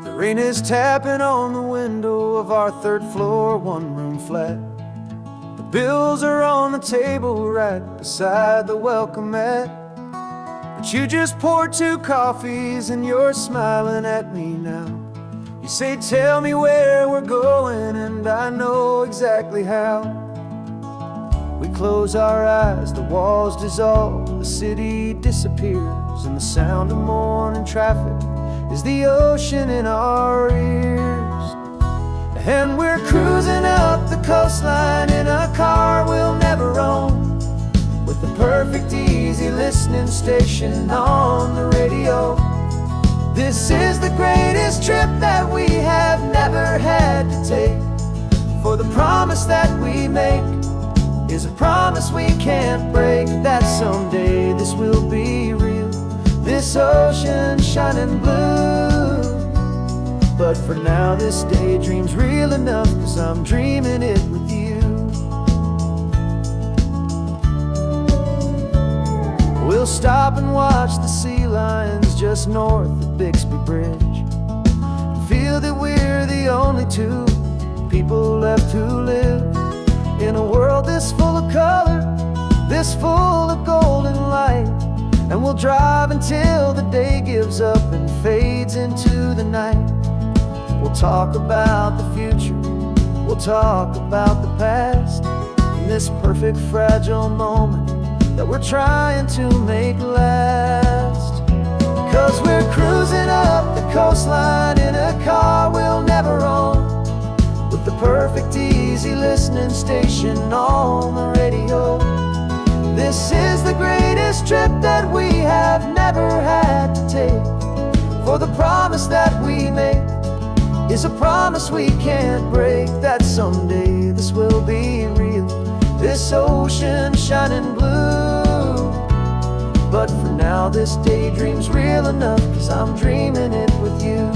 The rain is tapping on the window of our third floor, one-room flat. The bills are on the table right beside the welcome mat. But you just poured 2 coffees and you're smiling at me now. You say, tell me where we're going, and I know exactly how. We close our eyes, the walls dissolve, the city disappears, and the sound of morning traffic is the ocean in our ears. And we're cruising up the coastline in a car we'll never own, with the perfect easy listening station on the radio. This is the greatest trip that we have never had to take, for the promise that we make is a promise we can't break, that someday this will be real, this ocean shining blue. But for now this daydream's real enough, 'cause I'm dreaming it with you. We'll stop and watch the sea lions just north of Bixby Bridge, and feel that we're the only two people left who live in a world this full of color, this full of golden light. And we'll drive until the day gives up and fades into the night. We'll talk about the future, we'll talk about the past, in this perfect fragile moment that we're trying to make last. 'Cause we're cruising up the coastline in a car we'll never own, with the perfect easy listening station on the radio. This is the greatest trip that we have never had to take, for the promise that we make is a promise we can't break, that someday this will be real, this ocean shining blue. But for now this daydream's real enough, 'cause I'm dreaming it with you.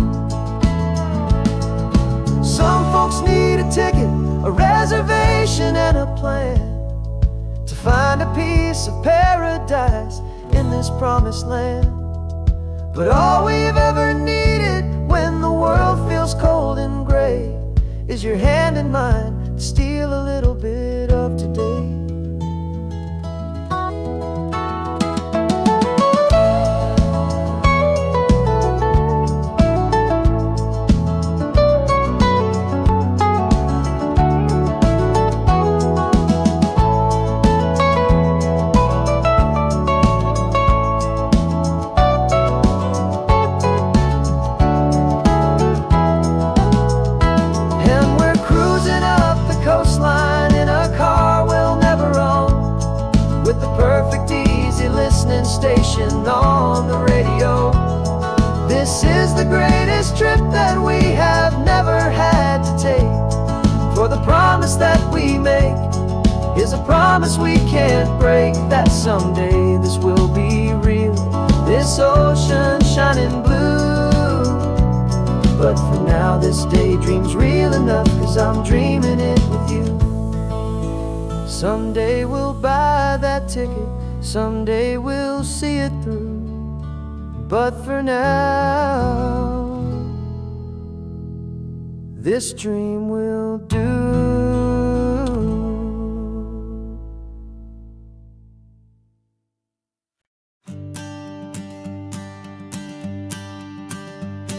Some folks need a ticket, a reservation and a plan, to find a piece of paradise in this promised land. But all we've ever needed when the world feels cold and gray is your hand in mine to steal a little bit of today. Station on the radio. This is the greatest trip that we have never had to take, for the promise that we make is a promise we can't break, that someday this will be real, this ocean shining blue. But for now this daydream's real enough, 'cause I'm dreaming it with you. Someday we'll buy that ticket, someday we'll see it through, but for now this dream will do.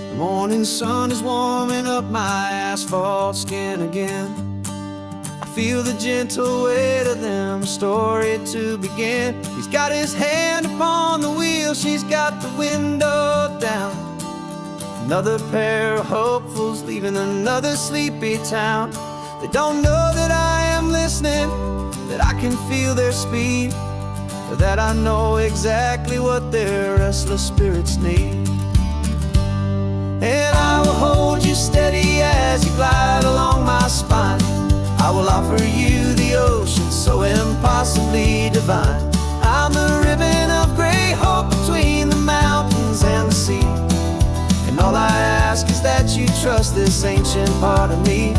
The morning sun is warming up my asphalt skin again. Feel the gentle weight of them, a story to begin. He's got his hand upon the wheel, she's got the window down. Another pair of hopefuls leaving another sleepy town. They don't know that I am listening, that I can feel their speed, or that I know exactly what their restless spirits need. And I will hold you steady as you glide along my spine. I will offer you the ocean so impossibly divine. I'm the ribbon of gray hope between the mountains and the sea, and all I ask is that you trust this ancient part of me.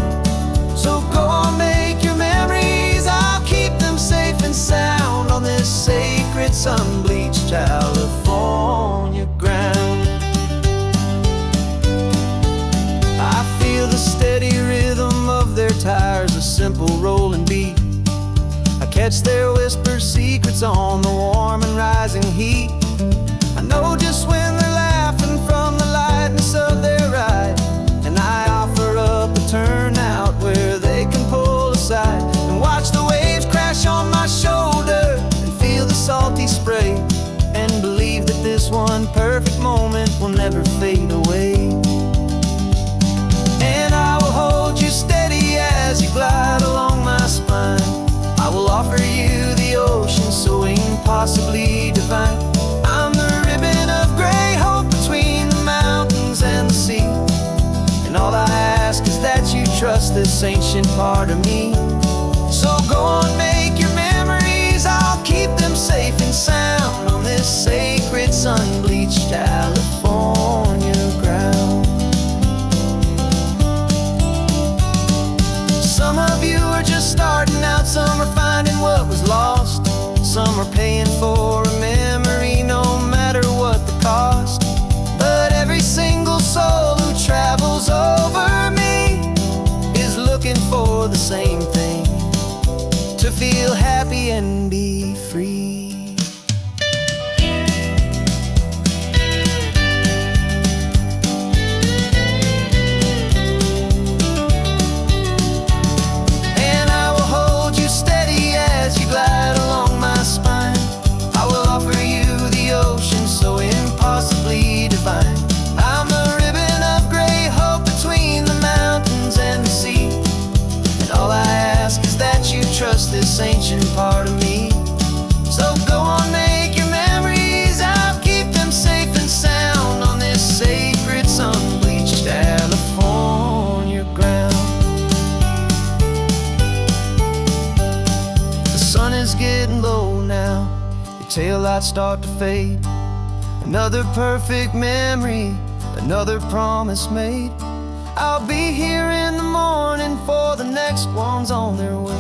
So go on, make your memories, I'll keep them safe and sound on this sacred sun-bleached California ground. I feel the steady rhythm of their tires, a simple rolling beat. I catch their whispered secrets on the warm and rising heat. I know just when they're laughing from the lightness of their ride, and I offer up a turnout where they can pull aside and watch the waves crash on my shoulder and feel the salty spray, and believe that this one perfect moment will never fade away. And I will hold you offer you the ocean so impossibly divine. I'm the ribbon of gray hope between the mountains and the sea. And all I ask is that you trust this ancient part of me. So go on, make your memories, I'll keep them safe and sound on this sacred sun-bleached California ground. Some of you are just starting out, some are finding what was lost, some are paying for a memory no matter what the cost. But every single soul who travels over me is looking for the same thing: to feel happy and be free. And I will hold you steady as you glide along my spine. I will offer you the ocean so impossibly divine. I'm the ribbon of gray hope between the mountains and the sea. And all I ask is that you trust this ancient part of me. So go on, make your memories, I'll keep them safe and sound on this sacred sun-bleached California ground. The sun is getting low now, your taillights start to fade. Another perfect memory, another promise made. I'll be here in the morning for the next ones on their way.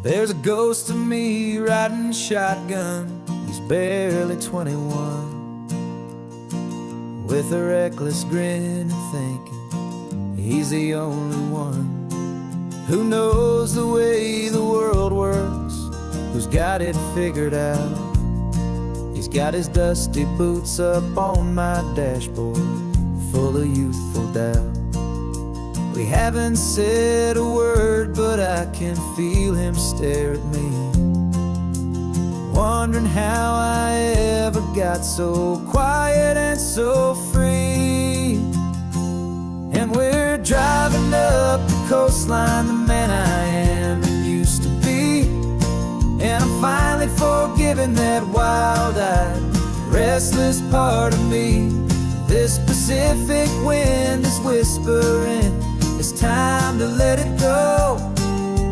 There's a ghost of me riding shotgun. He's barely 21, with a reckless grin and thinking he's the only one who knows the way the world works, who's got it figured out. He's got his dusty boots up on my dashboard, full of youthful doubt. We haven't said a word, but I can feel him stare at me, wondering how I ever got so quiet and so free. And we're driving up the coastline, the man I am and used to be. And I'm finally forgiving that wild-eyed, restless part of me. This Pacific wind is whispering, it's time to let it go.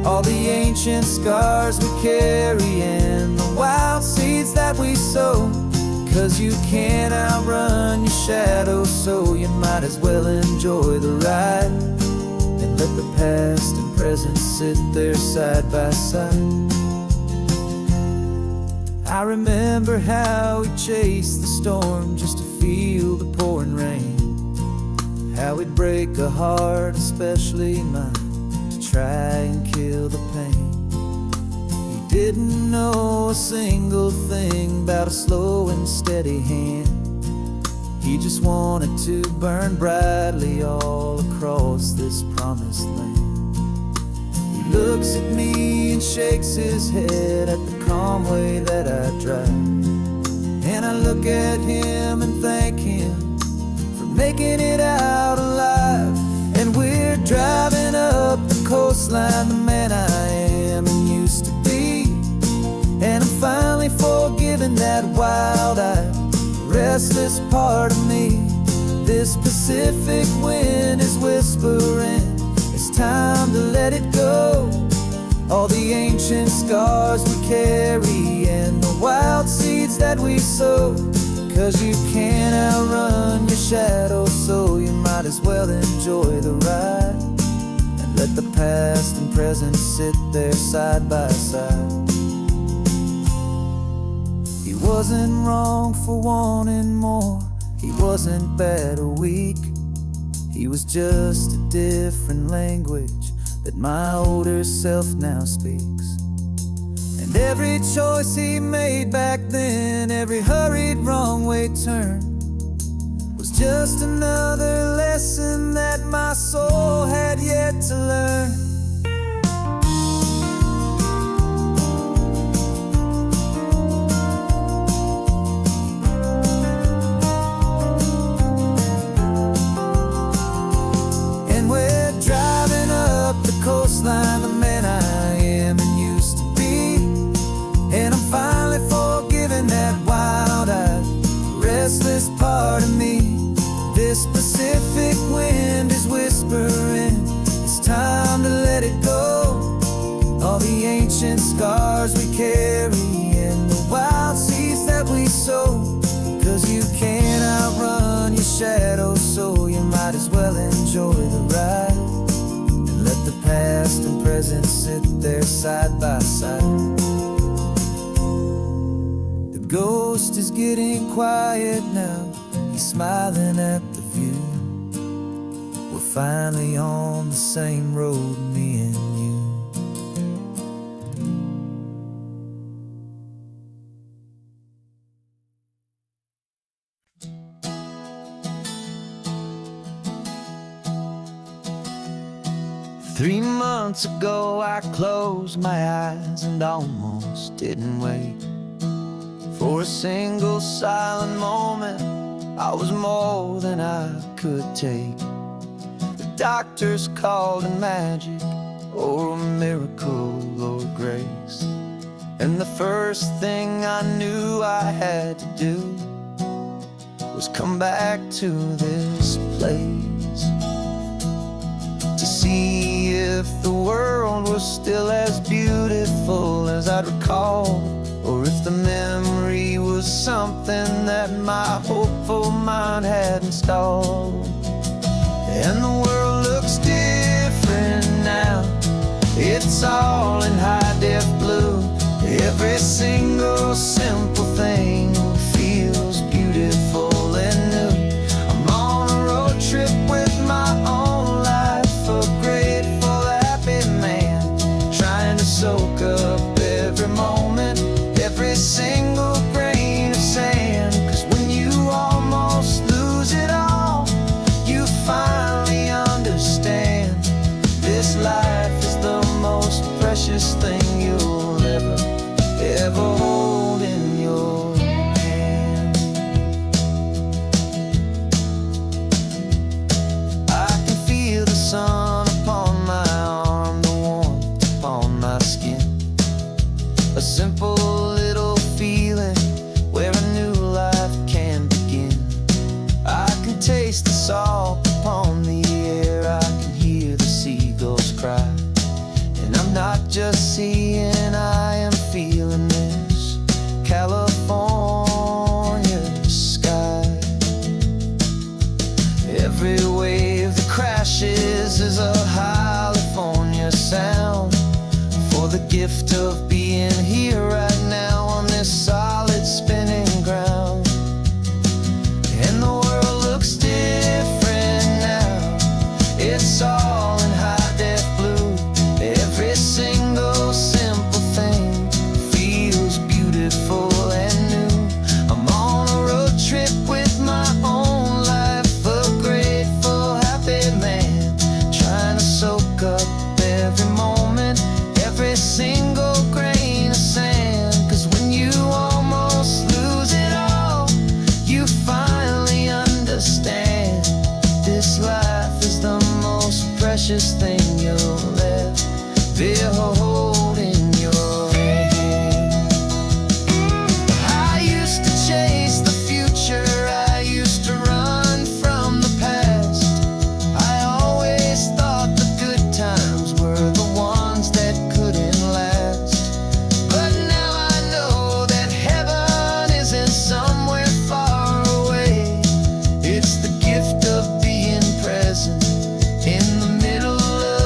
All the ancient scars we carry and the wild seeds that we sow. 'Cause you can't outrun your shadow, so you might as well enjoy the ride and let the past and present sit there side by side. I remember how we chased the storm just to feel the pouring rain, how we'd break a heart, especially mine, to try and kill the pain. We didn't know a single thing about a slow and steady hand. He just wanted to burn brightly all across this promised land. He looks at me and shakes his head at the calm way that I drive, and I look at him and thank him making it out alive. And we're driving up the coastline, the man I am and used to be. And I'm finally forgiving that wild-eyed, restless part of me. This Pacific wind is whispering, it's time to let it go. All the ancient scars we carry and the wild seeds that we sow. 'Cause you can't outrun your shadow, so you might as well enjoy the ride and let the past and present sit there side by side. He wasn't wrong for wanting more, he wasn't bad or weak. He was just a different language that my older self now speaks. And every choice he made back then, every hurried wrong way turn, was just another lesson that my soul had yet to learn. ancient scars we carry and the wild seeds that we sow. 'Cause you can't outrun your shadow, so you might as well enjoy the ride and let the past and present sit there side by side. The ghost is getting quiet now, he's smiling at the view. We're finally on the same road, me and you. 3 months ago I closed my eyes and almost didn't wait for a single silent moment. I was more than I could take. The doctors called it magic or a miracle or grace, and the first thing I knew I had to do was come back to this place to see if the world was still as beautiful as I'd recall, or if the memory was something that my hopeful mind had installed. And the world looks different now, it's all in high-def blue. Every single simple thing feels beautiful and new. I'm on a road trip with my own life, a grateful, happy man, trying to soak up every moment, every single grain of sand. 'Cause when you almost lose it all, you finally understand this life is the most precious thing you'll ever hold in your hand. I can feel the sun upon my arm, the warmth upon my skin, a simple little feeling where a new life can begin. I can taste the salt upon the air, I can hear the seagulls cry, and I'm not just seeing, I am feeling this California sky. Every wave that crashes is a California sound, for the gift of being here right now on this solid spinning ground. And the world looks different now, it's all in high-def blue. Every single simple thing feels beautiful and new. I'm on a road trip with my own life, a grateful, happy man, trying to soak up every moment, every single grain of sand. 'Cause when you almost lose it all, you finally understand this life is the most precious thing you'll ever hold in your hand. I used to chase the future, I used to run from the past. I always thought the good times were the ones that couldn't last. But now I know that heaven isn't somewhere far away. It's the gift of being present in the middle of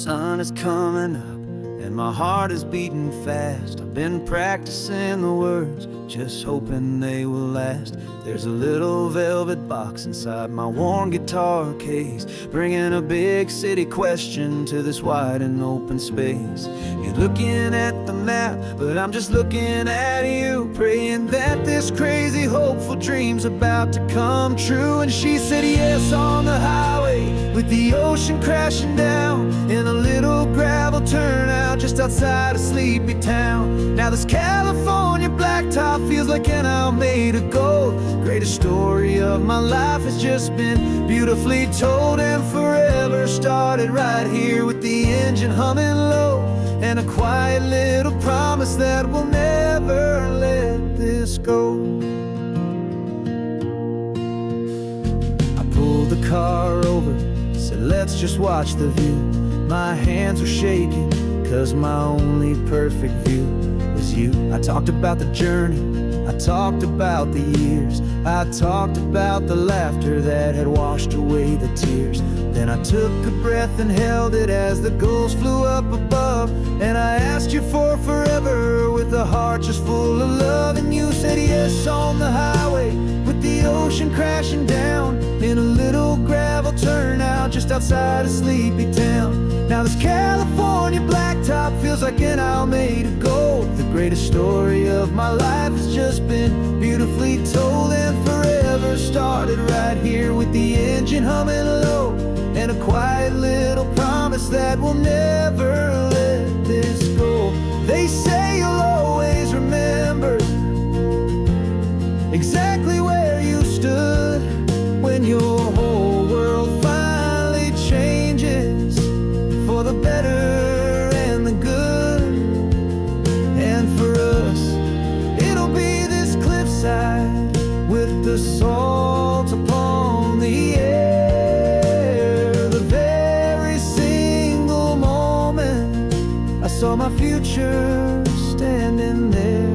sun is coming up and my heart is beating fast. I've been practicing the words, just hoping they will last. There's a little velvet box inside my worn guitar case, bringing a big city question to this wide and open space. You're looking at the map, but I'm just looking at you, praying that this crazy hopeful dream's about to come true. And she said yes on the highway, with the ocean crashing down, in a little gravel turnout just outside a sleepy town. Now this California blacktop feels like an isle made of gold. Greatest story of my life has just been beautifully told, and forever started right here with the engine humming low, and a quiet little promise that we'll never let this go. I pulled the car over, said let's just watch the view. My hands were shaking, cause my only perfect view was you. I talked about the journey, I talked about the years, I talked about the laughter that had washed away the tears. Then I took a breath and held it as the gulls flew up above, and I asked you for forever with a heart just full of love. And you said yes on the highway, with the ocean crashing down, in a little gravel turnout just outside a sleepy town. Now this California blacktop feels like an isle made of gold. The greatest story of my life has just been beautifully told, and forever started right here with the engine humming low, and a quiet little promise that we'll never let this go. They say you'll always remember exactly where you stood when your whole world finally changes for the better and the good. And for us, it'll be this cliffside with the salt upon the air. The very single moment I saw my future standing there.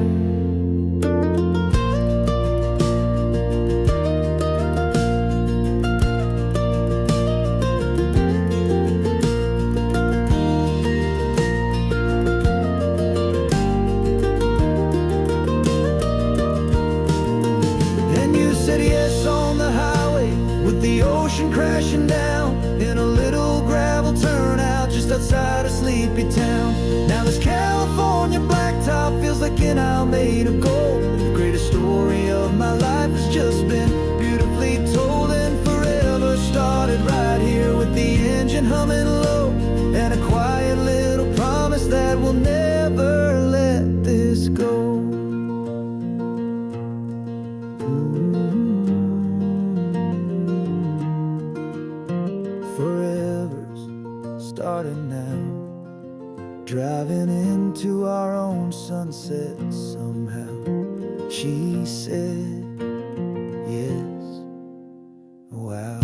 Crashing down in a little gravel turnout just outside a sleepy town. Now this California blacktop feels like an isle made of gold. The greatest story of my life has just been beautifully told, and forever started right here with the engine humming low, and a quiet little promise that we'll never let this go. Starting now, driving into our own sunset somehow. She said yes, wow.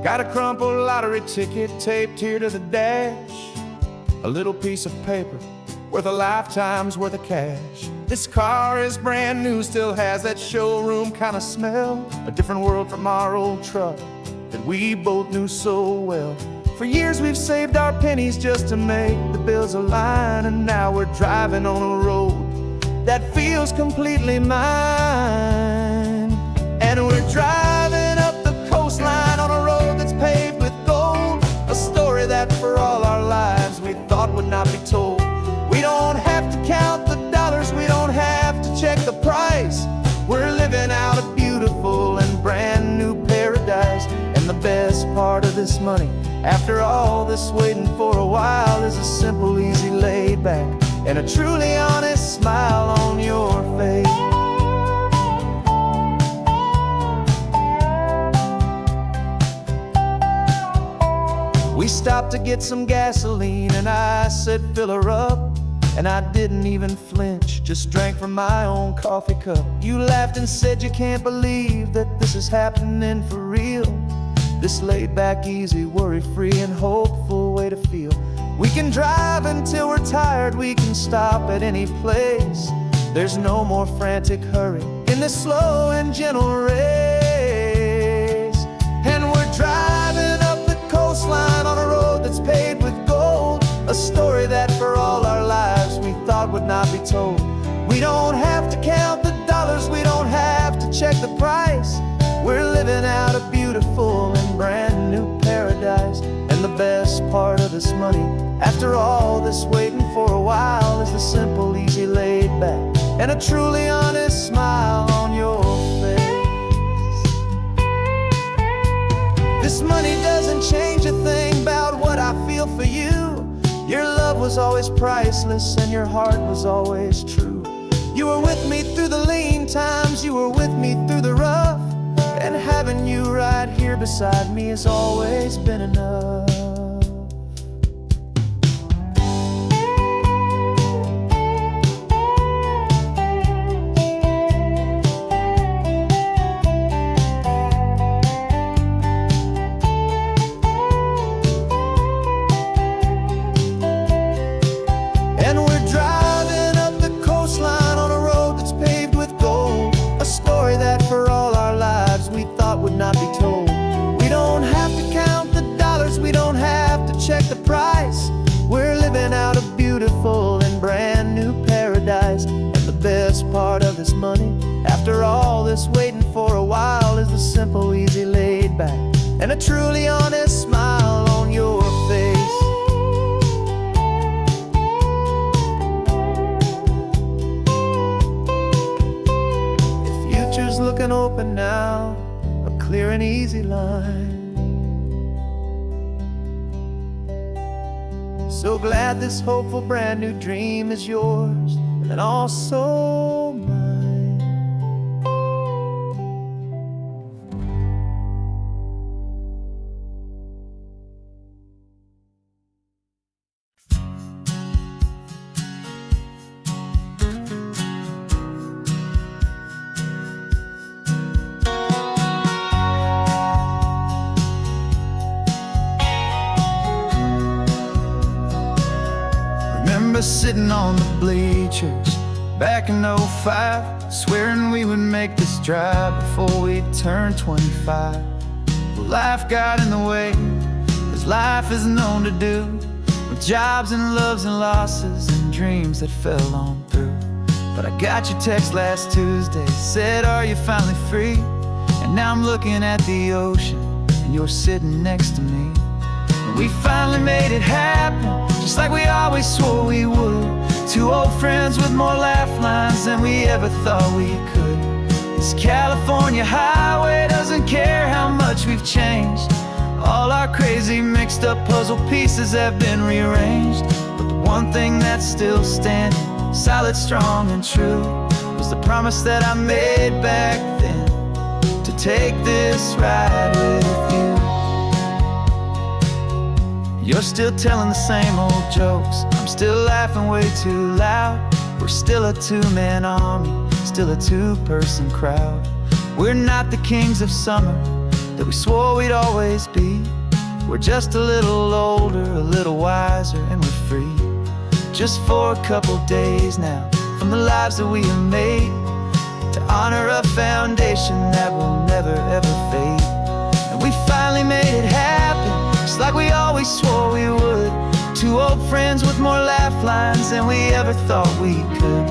Got a crumpled lottery ticket taped here to the dash, a little piece of paper worth a lifetime's worth of cash. This car is brand new, still has that showroom kind of smell, a different world from our old truck that we both knew so well. For years we've saved our pennies just to make the bills align, and now we're driving on a road that feels completely mine. And we're driving up the coastline on a road that's paved with gold, a story that for all our lives we thought would not be told. We don't have to count the dollars, we don't have to check the price. We're living out a beautiful and brand new paradise. And the best part of this money, after all this waiting for a while, is a simple, easy, laid back, and a truly honest smile on your face. stopped to get some gasoline, and I said, fill her up. And I didn't even flinch, just drank from my own coffee cup. You laughed and said you can't believe that this is happening for real. This laid back, easy, worry-free and hopeful way to feel. We can drive until we're tired, we can stop at any place. There's no more frantic hurry in this slow and gentle race. And we're driving up the coastline on a road that's paved with gold, a story that for all our lives we thought would not be told. We don't have to count the dollars, we don't have to check the price. We're living out a beautiful and brand new paradise. And the best part of this money, after all this waiting for a while, is the simple, easy, laid back, and a truly honest smile on your face. This money doesn't change a thing about what I feel for you. Your love was always priceless and your heart was always true. You were with me through the lean times, you were with me through the rough, and having you right here beside me has always been enough. Not be told. We don't have to count the dollars, we don't have to check the price. We're living out a beautiful and brand new paradise. And the best part of this money, after all this waiting for a while, is the simple, easy, laid back, and a truly honest smile on your face. The future's looking open now, clear and easy line. So glad this hopeful brand new dream is yours and also mine. Sitting on the bleachers back in '05, swearing we would make this drive before we turned 25. Well, life got in the way, as life is known to do, with jobs and loves and losses and dreams that fell on through. But I got your text last Tuesday, said, are you finally free? And now I'm looking at the ocean and you're sitting next to me. And we finally made it happen, just like we always swore we would. Two old friends with more laugh lines than we ever thought we could. This California highway doesn't care how much we've changed. All our crazy mixed up puzzle pieces have been rearranged. But the one thing that's still standing, solid, strong and true, was the promise that I made back then, to take this ride with you. You're still telling the same old jokes, I'm still laughing way too loud. We're still a two-man army, still a two-person crowd. We're not the kings of summer that we swore we'd always be. We're just a little older, a little wiser, and we're free. Just for a couple days now, from the lives that we have made, to honor a foundation that will never ever fade. And we finally made it happen, just like we always swore we would. Two old friends with more laugh lines than we ever thought we could.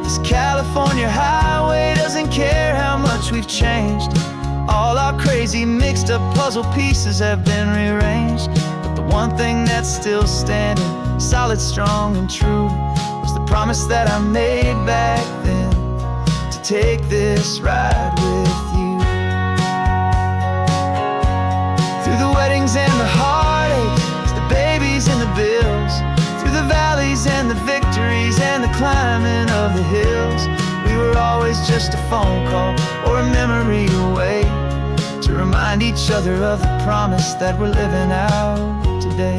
This California highway doesn't care how much we've changed. All our crazy mixed up puzzle pieces have been rearranged. But the one thing that's still standing, solid, strong and true, was the promise that I made back then, to take this ride with you. Through the weddings and the heartaches, the babies and the bills, through the valleys and the victories and the climbing of the hills, we were always just a phone call or a memory away, to remind each other of the promise that we're living out today. day.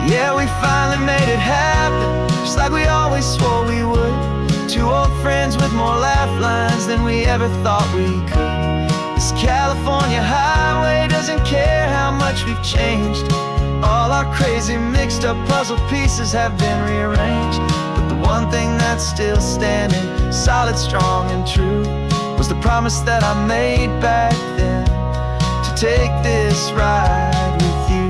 Yeah, we finally made it happen, just like we always swore we would. Two old friends with more laugh lines than we ever thought we could. This California highway doesn't care how much we've changed. All our crazy mixed up puzzle pieces have been rearranged. But the one thing that's still standing, solid, strong, and true, was the promise that I made back then, to take this ride with you.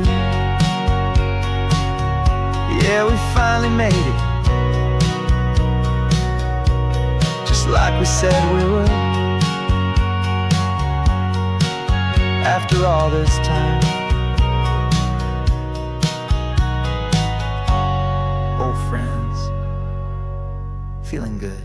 Yeah, we finally made it, just like we said we would. After all this time, old friends, feeling good.